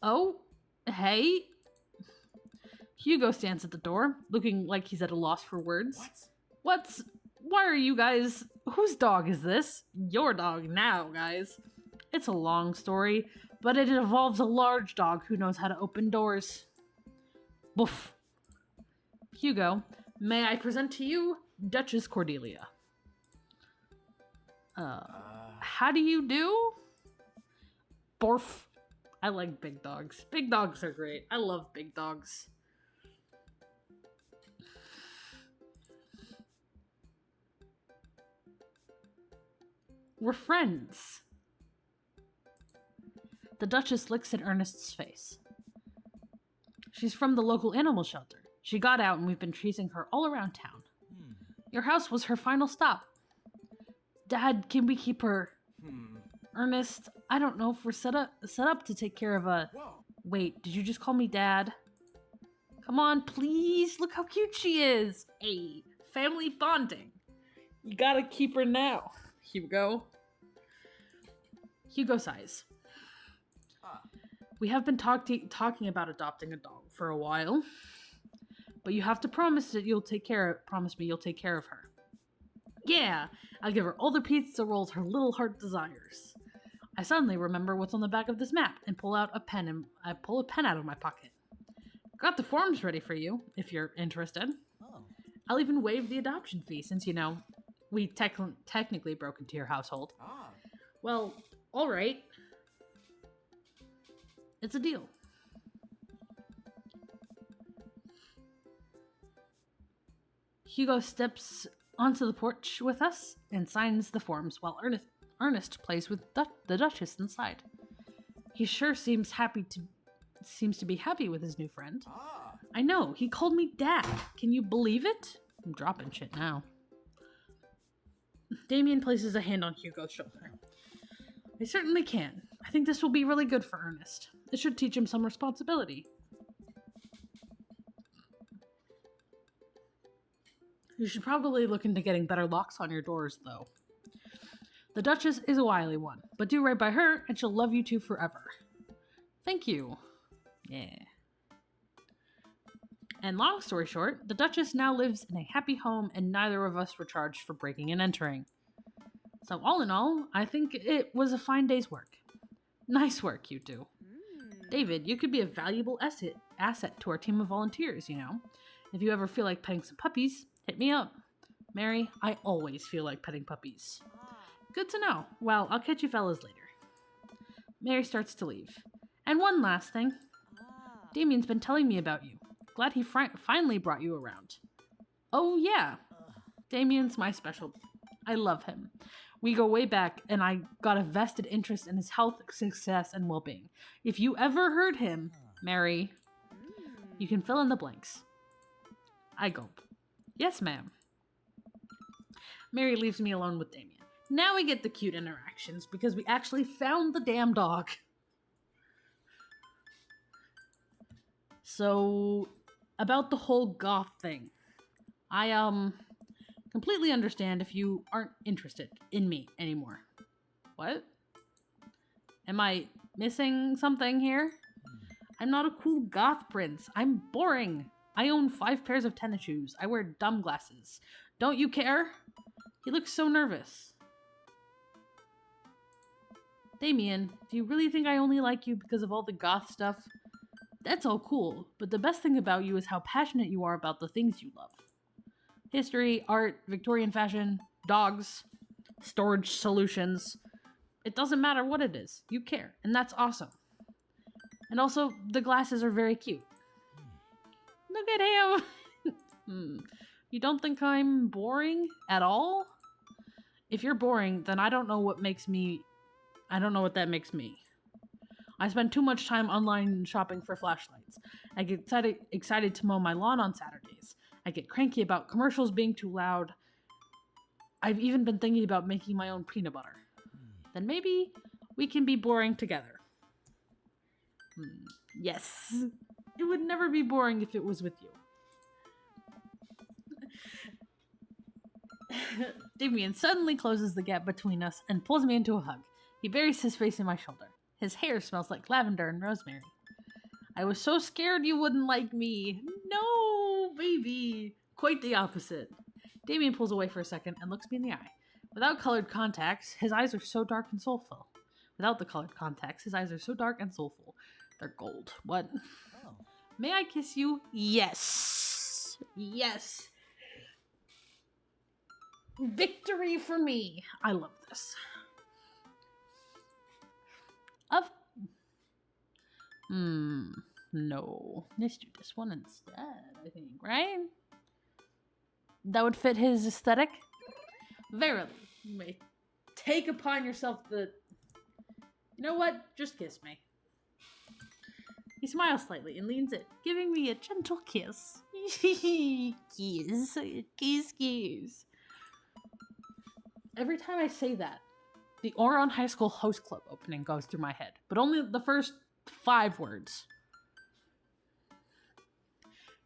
Oh, hey. Hugo stands at the door, looking like he's at a loss for words. Why are you guys... Whose dog is this? Your dog now, guys. It's a long story, but it involves a large dog who knows how to open doors. Boof. Hugo, may I present to you Duchess Cordelia. How do you do? Borf. I like big dogs. Big dogs are great. I love big dogs. We're friends. The Duchess looks at Ernest's face. She's from the local animal shelter. She got out and we've been chasing her all around town. Your house was her final stop. Dad, can we keep her? Ernest, I don't know if we're set up to take care of a... Wait, did you just call me Dad? Come on, please. Look how cute she is. Hey, family bonding. You gotta keep her now, Hugo. Hugo sighs. We have been talking about adopting a dog for a while, but you have to promise me you'll take care of her. Yeah, I'll give her all the pizza rolls her little heart desires. I suddenly remember what's on the back of this map and pull a pen out of my pocket. Got the forms ready for you, if you're interested. I'll even waive the adoption fee since, we technically broke into your household. Well, all right. It's a deal. Hugo steps onto the porch with us and signs the forms while Ernest plays with the Duchess inside. He sure seems to be happy with his new friend. I know, he called me Dad. Can you believe it? I'm dropping shit now. Damien places a hand on Hugo's shoulder. I certainly can. I think this will be really good for Ernest. It should teach him some responsibility. You should probably look into getting better locks on your doors, though. The Duchess is a wily one, but do right by her and she'll love you two forever. Thank you. Yeah. And long story short, the Duchess now lives in a happy home and neither of us were charged for breaking and entering. So all in all, I think it was a fine day's work. Nice work, you two. David, you could be a valuable asset to our team of volunteers, If you ever feel like petting some puppies, hit me up. Mary, I always feel like petting puppies. Good to know. Well, I'll catch you fellas later. Mary starts to leave. And one last thing. Damien's been telling me about you. Glad he finally brought you around. Oh, yeah. Damien's my special. I love him. We go way back, and I got a vested interest in his health, success, and well-being. If you ever heard him, Mary, you can fill in the blanks. I gulp. Yes, ma'am. Mary leaves me alone with Damien. Now we get the cute interactions, because we actually found the damn dog. So, about the whole goth thing. I, completely understand if you aren't interested in me anymore. What? Am I missing something here? I'm not a cool goth prince. I'm boring. I own 5 pairs of tennis shoes. I wear dumb glasses. Don't you care? He looks so nervous. Damien, do you really think I only like you because of all the goth stuff? That's all cool, but the best thing about you is how passionate you are about the things you love. History, art, Victorian fashion, dogs. storage solutions. It doesn't matter what it is. You care, and that's awesome. And also, the glasses are very cute. Look at him! You don't think I'm boring at all? If you're boring, then I don't know what that makes me. I spend too much time online shopping for flashlights. I get excited to mow my lawn on Saturdays. I get cranky about commercials being too loud. I've even been thinking about making my own peanut butter. Then maybe we can be boring together. Yes. It would never be boring if it was with you. Damien suddenly closes the gap between us and pulls me into a hug. He buries his face in my shoulder. His hair smells like lavender and rosemary. I was so scared you wouldn't like me. No, baby. Quite the opposite. Damien pulls away for a second and looks me in the eye. Without colored contacts, his eyes are so dark and soulful. Without the colored contacts, his eyes are so dark and soulful. They're gold. What? Oh. May I kiss you? Yes. Yes. Victory for me. I love this. No. Let's do this one instead, I think, right? That would fit his aesthetic? Verily, you may take upon yourself the... You know what? Just kiss me. He smiles slightly and leans in, giving me a gentle kiss. Kiss. Kiss, kiss. Every time I say that, the Oron High School Host Club opening goes through my head, but only the first 5 words.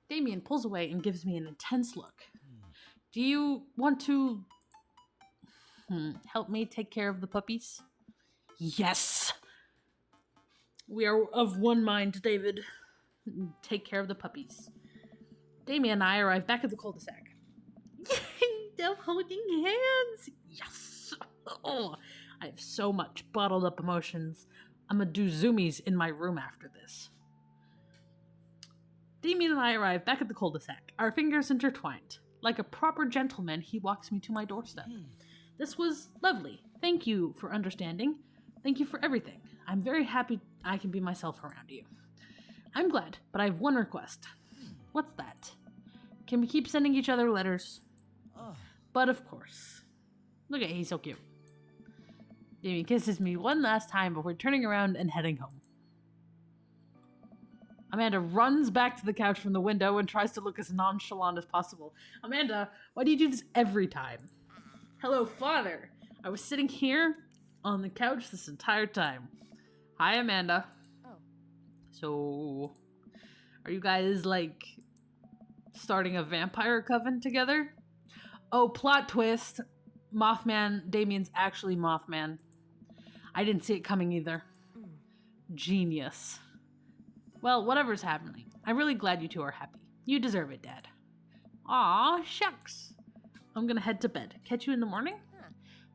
Damien pulls away and gives me an intense look. Do you want to help me take care of the puppies? Yes! We are of one mind, David. Take care of the puppies. Damien and I arrive back at the cul-de-sac. They're holding hands! Yes! Oh, I have so much bottled up emotions. I'm gonna do zoomies in my room after this. Damien and I arrive back at the cul-de-sac, our fingers intertwined. Like a proper gentleman, he walks me to my doorstep. This was lovely. Thank you for understanding. Thank you for everything. I'm very happy I can be myself around you. I'm glad, but I have one request. What's that? Can we keep sending each other letters? But of course. Look at he's so cute. Damien kisses me one last time before turning around and heading home. Amanda runs back to the couch from the window and tries to look as nonchalant as possible. Amanda, why do you do this every time? Hello, Father. I was sitting here on the couch this entire time. Hi, Amanda. Oh. So, are you guys, like, starting a vampire coven together? Oh, plot twist. Mothman, Damien's actually Mothman. I didn't see it coming either. Genius. Well, whatever's happening, I'm really glad you two are happy. You deserve it, Dad. Aw, shucks. I'm gonna head to bed. Catch you in the morning?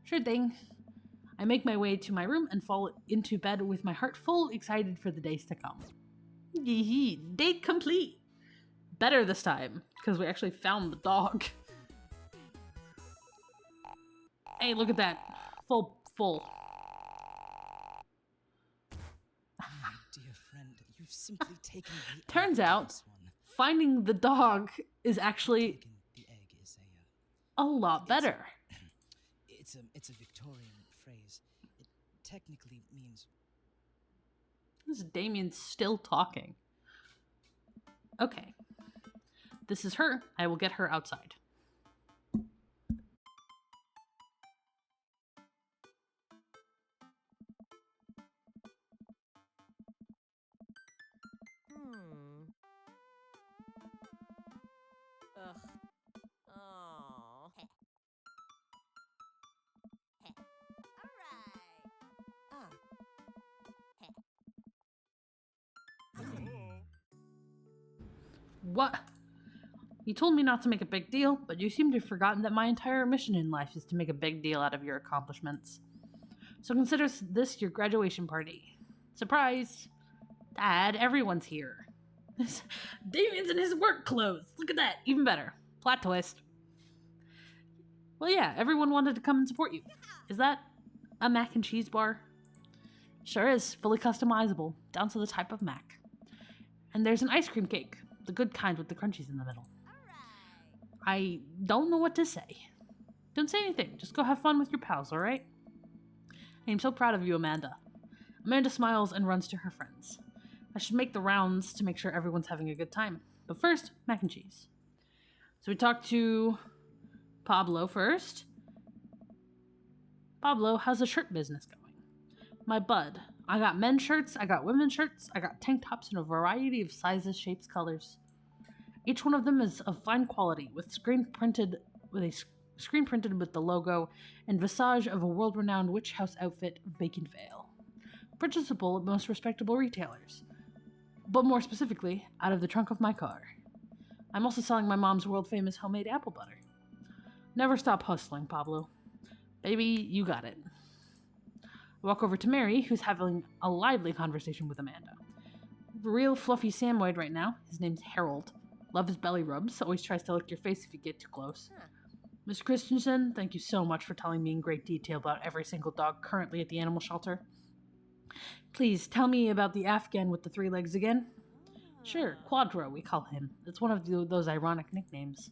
Sure thing. I make my way to my room and fall into bed with my heart full, excited for the days to come. Date complete. Better this time, because we actually found the dog. Hey, look at that. Full. Dear friend, you've simply taken the Turns egg out, this one. finding the dog is actually Taken the egg is a a lot better. it's a Victorian phrase. It technically means This is Damien still talking. Okay. This is her. I will get her outside. Ugh. Oh. What? You told me not to make a big deal, but you seem to have forgotten that my entire mission in life is to make a big deal out of your accomplishments. So consider this your graduation party. Surprise! Dad, everyone's here. Damien's in his work clothes. Look at that. Even better. Plot twist. Well, yeah, everyone wanted to come and support you. Is that a mac and cheese bar? Sure is, fully customizable, down to the type of mac. And there's an ice cream cake, the good kind with the crunchies in the middle. I don't know what to say. Don't say anything, just go have fun with your pals, alright? I am so proud of you, Amanda. Amanda smiles and runs to her friends. I should make the rounds to make sure everyone's having a good time. But first, mac and cheese. So we talked to Pablo first. Pablo, how's the shirt business going? My bud. I got men's shirts, I got women's shirts, I got tank tops in a variety of sizes, shapes, colors. Each one of them is of fine quality, with screen printed with the logo and visage of a world-renowned witch house outfit, Bacon Vale. Purchasable at most respectable retailers, but more specifically, out of the trunk of my car. I'm also selling my mom's world-famous homemade apple butter. Never stop hustling, Pablo. Baby, you got it. I walk over to Mary, who's having a lively conversation with Amanda. Real fluffy Samoyed right now. His name's Harold. Love his belly rubs. Always tries to lick your face if you get too close. Mr. Christensen, thank you so much for telling me in great detail about every single dog currently at the animal shelter. Please, tell me about the Afghan with the 3 legs again. Sure, Quadro, we call him. It's one of those ironic nicknames.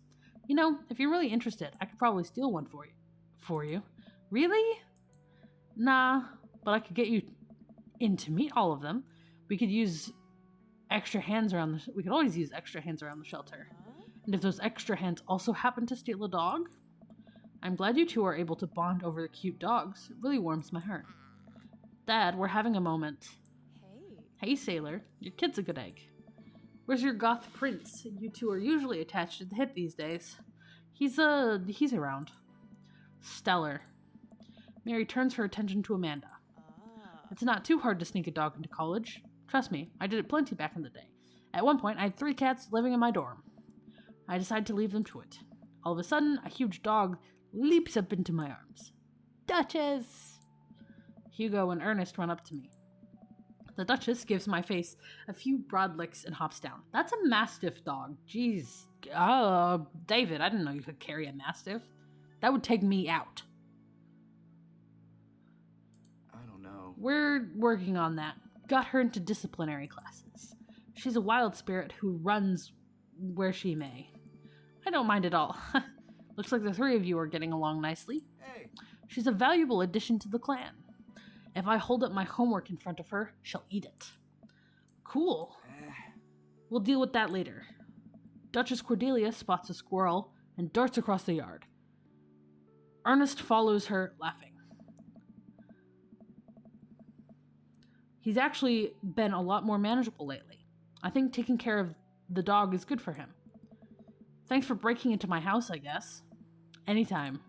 You know, if you're really interested, I could probably steal one for you. Really? Nah, but I could get you in to meet all of them. We could use extra hands around we could always use extra hands around the shelter. And if those extra hands also happen to steal a dog, I'm glad you two are able to bond over the cute dogs. It really warms my heart. Dad, we're having a moment. Hey, Sailor. Your kid's a good egg. Where's your goth prince? You two are usually attached to the hip these days. He's around. Stellar. Mary turns her attention to Amanda. It's not too hard to sneak a dog into college. Trust me, I did it plenty back in the day. At one point, I had 3 cats living in my dorm. I decided to leave them to it. All of a sudden, a huge dog leaps up into my arms. Duchess! Hugo and Ernest run up to me. The Duchess gives my face a few broad licks and hops down. That's a Mastiff dog. Jeez. David, I didn't know you could carry a Mastiff. That would take me out. I don't know. We're working on that. Got her into disciplinary classes. She's a wild spirit who runs where she may. I don't mind at all. Looks like the 3 of you are getting along nicely. Hey! She's a valuable addition to the clan. If I hold up my homework in front of her, she'll eat it. Cool. We'll deal with that later. Duchess Cordelia spots a squirrel and darts across the yard. Ernest follows her, laughing. He's actually been a lot more manageable lately. I think taking care of the dog is good for him. Thanks for breaking into my house, I guess. Anytime.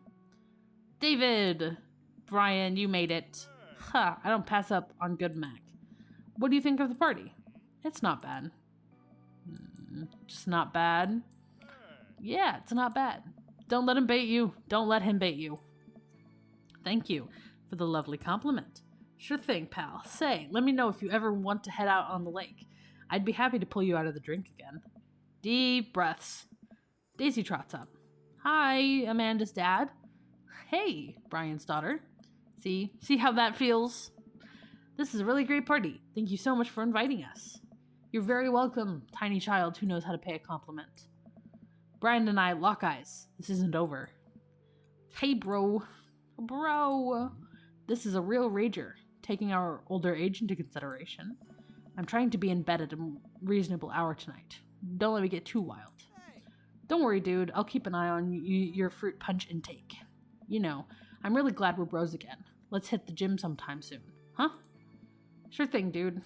David! Brian, you made it. Ha, I don't pass up on good Mac. What do you think of the party? It's not bad. Just not bad. Yeah, it's not bad. Don't let him bait you. Don't let him bait you. Thank you for the lovely compliment. Sure thing, pal. Say, let me know if you ever want to head out on the lake. I'd be happy to pull you out of the drink again. Deep breaths. Daisy trots up. Hi, Amanda's dad. Hey, Brian's daughter. See how that feels? This is a really great party. Thank you so much for inviting us. You're very welcome, tiny child who knows how to pay a compliment. Brian and I lock eyes. This isn't over. Hey, bro. Bro. This is a real rager, taking our older age into consideration. I'm trying to be in bed at a reasonable hour tonight. Don't let me get too wild. Don't worry, dude. I'll keep an eye on your fruit punch intake. You know, I'm really glad we're bros again. Let's hit the gym sometime soon. Huh? Sure thing, dude.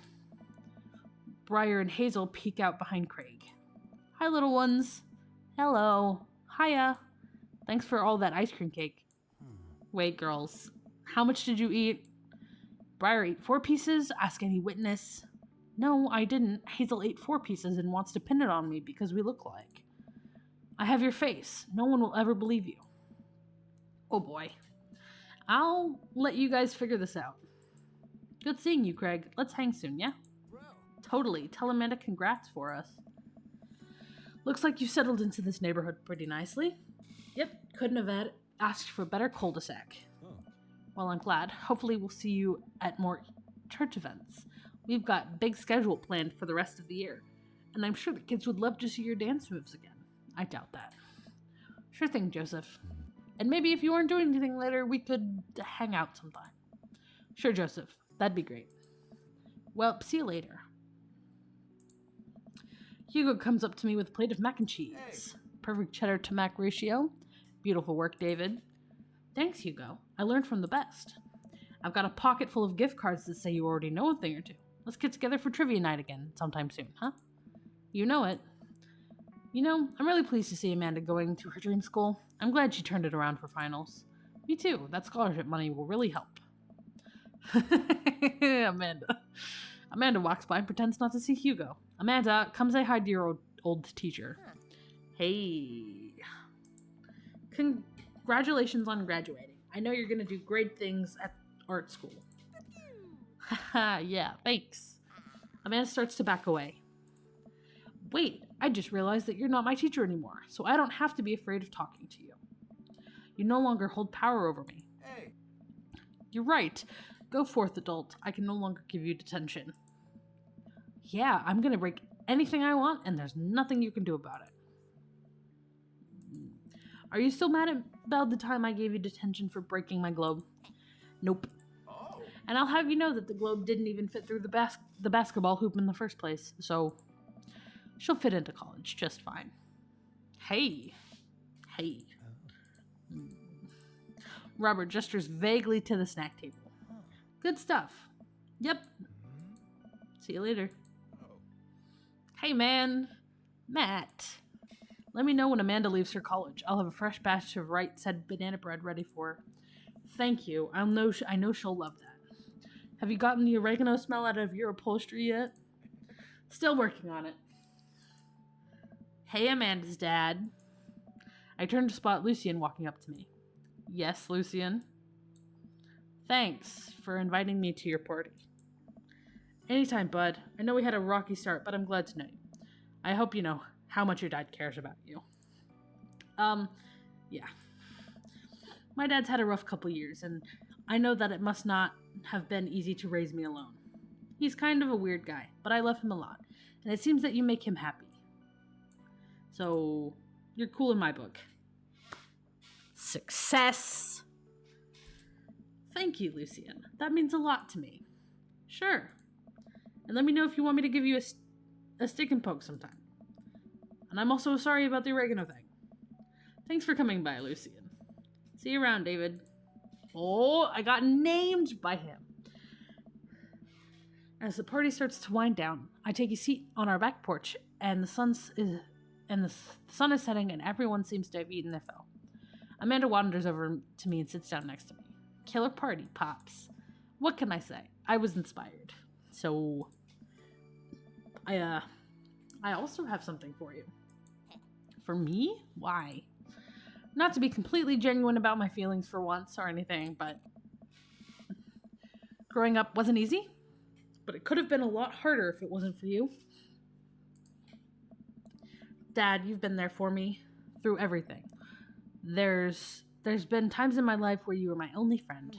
Briar and Hazel peek out behind Craig. Hi, little ones. Hello. Hiya. Thanks for all that ice cream cake. Wait, girls. How much did you eat? Briar ate 4 pieces. Ask any witness. No, I didn't. Hazel ate 4 pieces and wants to pin it on me because we look alike. I have your face. No one will ever believe you. Oh boy. I'll let you guys figure this out. Good seeing you, Craig. Let's hang soon, yeah? Bro. Totally. Tell Amanda congrats for us. Looks like you settled into this neighborhood pretty nicely. Yep, couldn't have asked for a better cul-de-sac. Oh. Well, I'm glad. Hopefully we'll see you at more church events. We've got big schedule planned for the rest of the year, and I'm sure the kids would love to see your dance moves again. I doubt that. Sure thing, Joseph. And maybe if you aren't doing anything later, we could hang out sometime. Sure, Joseph. That'd be great. Well, see you later. Hugo comes up to me with a plate of mac and cheese. Perfect cheddar to mac ratio. Beautiful work, David. Thanks, Hugo. I learned from the best. I've got a pocket full of gift cards that say you already know a thing or two. Let's get together for trivia night again sometime soon, huh? You know it. You know, I'm really pleased to see Amanda going to her dream school. I'm glad she turned it around for finals. Me too. That scholarship money will really help. Amanda walks by and pretends not to see Hugo. Amanda, come say hi to your old teacher. Huh. Hey. Congratulations on graduating. I know you're going to do great things at art school. Haha, yeah, thanks. Amanda starts to back away. Wait, I just realized that you're not my teacher anymore, so I don't have to be afraid of talking to you. You no longer hold power over me. Hey. You're right. Go forth, adult. I can no longer give you detention. Yeah, I'm gonna break anything I want, and there's nothing you can do about it. Are you still mad about the time I gave you detention for breaking my globe? Nope. Oh. And I'll have you know that the globe didn't even fit through the basketball hoop in the first place, so she'll fit into college just fine. Hey. Robert gestures vaguely to the snack table. Good stuff. Yep. See you later. Hey, man. Matt. Let me know when Amanda leaves her college. I'll have a fresh batch of right said banana bread ready for her. Thank you. I know she'll love that. Have you gotten the oregano smell out of your upholstery yet? Still working on it. Hey, Amanda's dad. I turn to spot Lucien walking up to me. Yes, Lucien. Thanks for inviting me to your party. Anytime, bud. I know we had a rocky start, but I'm glad to know you. I hope you know how much your dad cares about you. Yeah. My dad's had a rough couple years, and I know that it must not have been easy to raise me alone. He's kind of a weird guy, but I love him a lot, and it seems that you make him happy. So, you're cool in my book. Success! Thank you, Lucien. That means a lot to me. Sure. And let me know if you want me to give you a stick and poke sometime. And I'm also sorry about the oregano thing. Thanks for coming by, Lucien. See you around, David. Oh, I got named by him. As the party starts to wind down, I take a seat on our back porch, and the sun is setting, and everyone seems to have eaten their fill. Amanda wanders over to me and sits down next to me. Killer party, Pops. What can I say? I was inspired. So, I also have something for you. For me? Why? Not to be completely genuine about my feelings for once or anything, but growing up wasn't easy, but it could have been a lot harder if it wasn't for you. Dad, you've been there for me through everything. There's been times in my life where you were my only friend.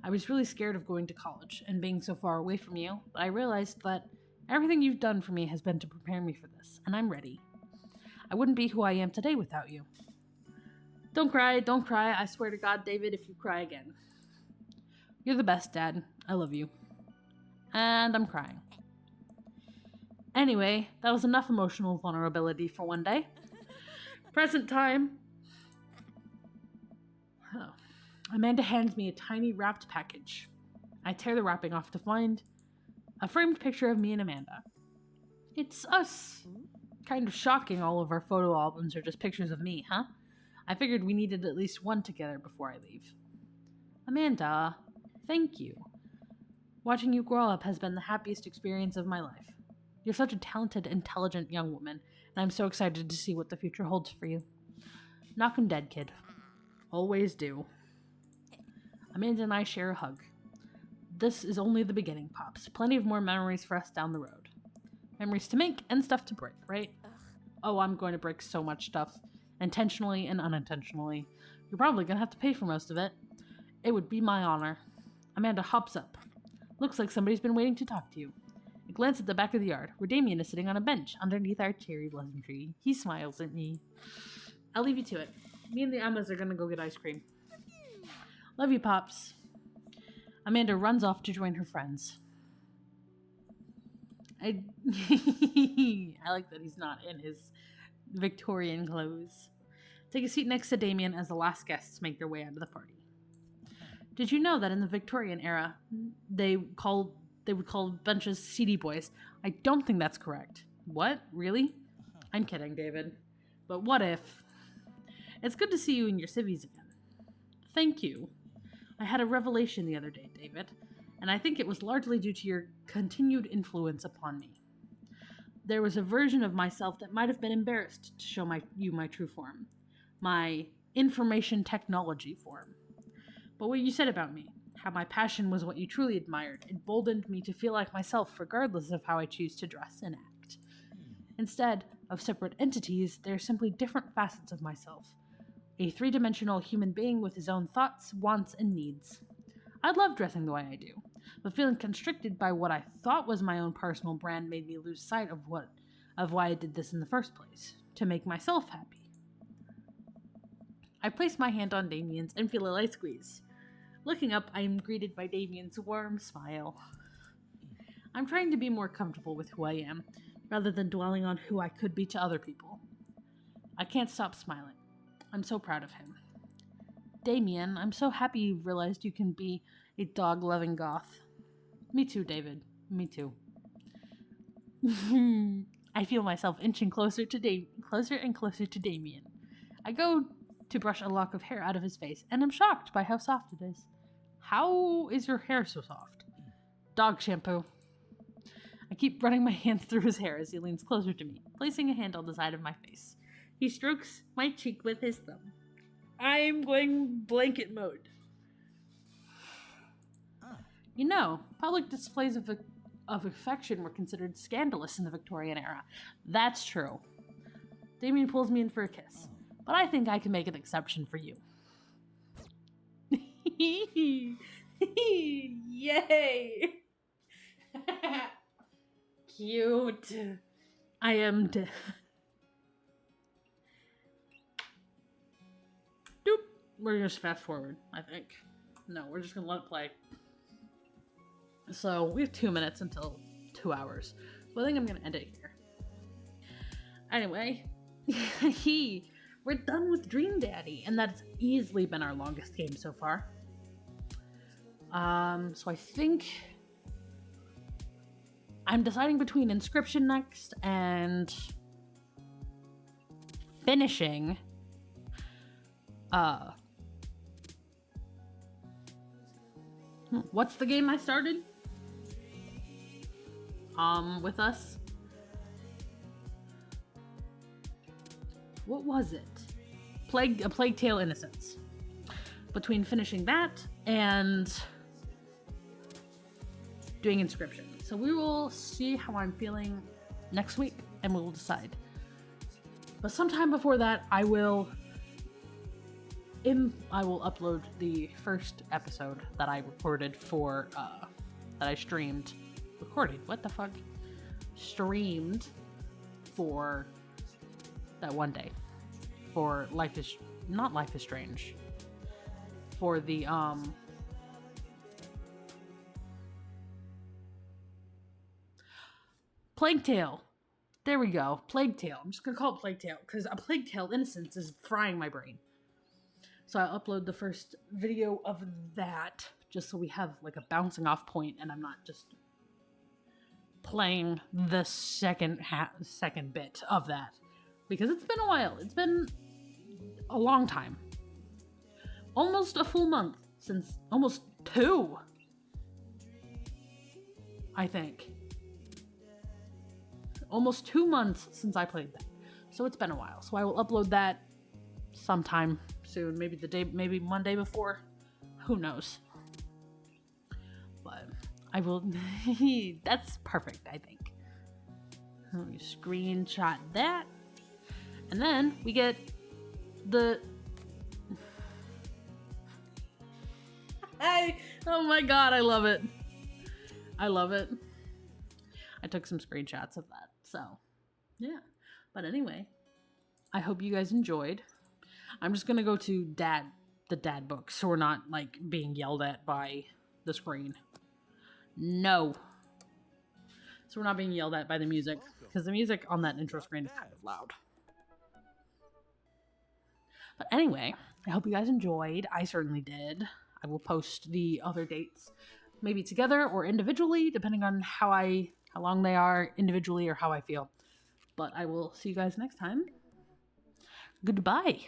I was really scared of going to college and being so far away from you, but I realized that everything you've done for me has been to prepare me for this, and I'm ready. I wouldn't be who I am today without you. Don't cry. I swear to God, David, if you cry again. You're the best, Dad. I love you. And I'm crying. Anyway, that was enough emotional vulnerability for one day. Present time. Oh. Amanda hands me a tiny wrapped package. I tear the wrapping off to find a framed picture of me and Amanda. It's us. Kind of shocking all of our photo albums are just pictures of me, huh? I figured we needed at least one together before I leave. Amanda, thank you. Watching you grow up has been the happiest experience of my life. You're such a talented, intelligent young woman, and I'm so excited to see what the future holds for you. Knock 'em dead, kid. Always do. Amanda and I share a hug. This is only the beginning, Pops. Plenty of more memories for us down the road. Memories to make and stuff to break, right? Oh, I'm going to break so much stuff. intentionally and unintentionally. You're probably gonna have to pay for most of it. It would be my honor. Amanda hops up. Looks like somebody's been waiting to talk to you. I glance at the back of the yard, where Damien is sitting on a bench underneath our cherry blossom tree. He smiles at me. I'll leave you to it. Me and the Emmas are gonna go get ice cream. Love you, Pops. Amanda runs off to join her friends. I like that he's not in his Victorian clothes. Take a seat next to Damien as the last guests make their way out of the party. Did you know that in the Victorian era, they would call bunches seedy boys? I don't think that's correct. What? Really? I'm kidding, David. But what if? It's good to see you in your civvies again. Thank you. I had a revelation the other day, David, and I think it was largely due to your continued influence upon me. There was a version of myself that might have been embarrassed to show you my true form. My information technology form. But what you said about me, how my passion was what you truly admired, emboldened me to feel like myself regardless of how I choose to dress and act. Instead of separate entities, they are simply different facets of myself. A three-dimensional human being with his own thoughts, wants, and needs. I love dressing the way I do, but feeling constricted by what I thought was my own personal brand made me lose sight of why I did this in the first place, to make myself happy. I place my hand on Damien's and feel a light squeeze. Looking up, I am greeted by Damien's warm smile. I'm trying to be more comfortable with who I am, rather than dwelling on who I could be to other people. I can't stop smiling. I'm so proud of him. Damien, I'm so happy you've realized you can be a dog-loving goth. Me too, David. Me too. I feel myself inching closer and closer to Damien. I go to brush a lock of hair out of his face, and I'm shocked by how soft it is. How is your hair so soft? Dog shampoo. I keep running my hands through his hair as he leans closer to me, placing a hand on the side of my face. He strokes my cheek with his thumb. I'm going blanket mode. You know, public displays of affection were considered scandalous in the Victorian era. That's true. Damien pulls me in for a kiss, but I think I can make an exception for you. Yay! Cute. I am Doop. We're gonna just fast forward, I think. No, we're just gonna let it play. So, we have 2 minutes until 2 hours. So I think I'm gonna end it here. Anyway, we're done with Dream Daddy, and that's easily been our longest game so far. So I think I'm deciding between Inscription next and finishing what's the game I started? With us? What was it? A Plague Tale Innocence. Between finishing that and doing Inscription. So we will see how I'm feeling next week, and we will decide. But sometime before that, I will upload the first episode that I recorded for, that I streamed. Recorded? What the fuck? Streamed for that one day. For not Life is Strange. For the, Plague Tale. There we go. Plague Tale. I'm just gonna call it Plague Tale, because A Plague Tale Innocence is frying my brain. So I'll upload the first video of that, just so we have like a bouncing off point, and I'm not just playing the second bit of that. Because it's been a while. It's been a long time. Almost a full month since, almost 2. I think. Almost 2 months since I played that. So it's been a while. So I will upload that sometime soon. Maybe Monday before. Who knows? But I will. That's perfect, I think. Let me screenshot that. And then we get Oh my god, I love it. I love it. I took some screenshots of that. So, yeah. But anyway, I hope you guys enjoyed. I'm just going to go to the dad book so we're not like being yelled at by the screen. No. So we're not being yelled at by the music because the music on that intro screen is kind of loud. But anyway, I hope you guys enjoyed. I certainly did. I will post the other dates maybe together or individually, depending on how long they are individually or how I feel. But I will see you guys next time. Goodbye.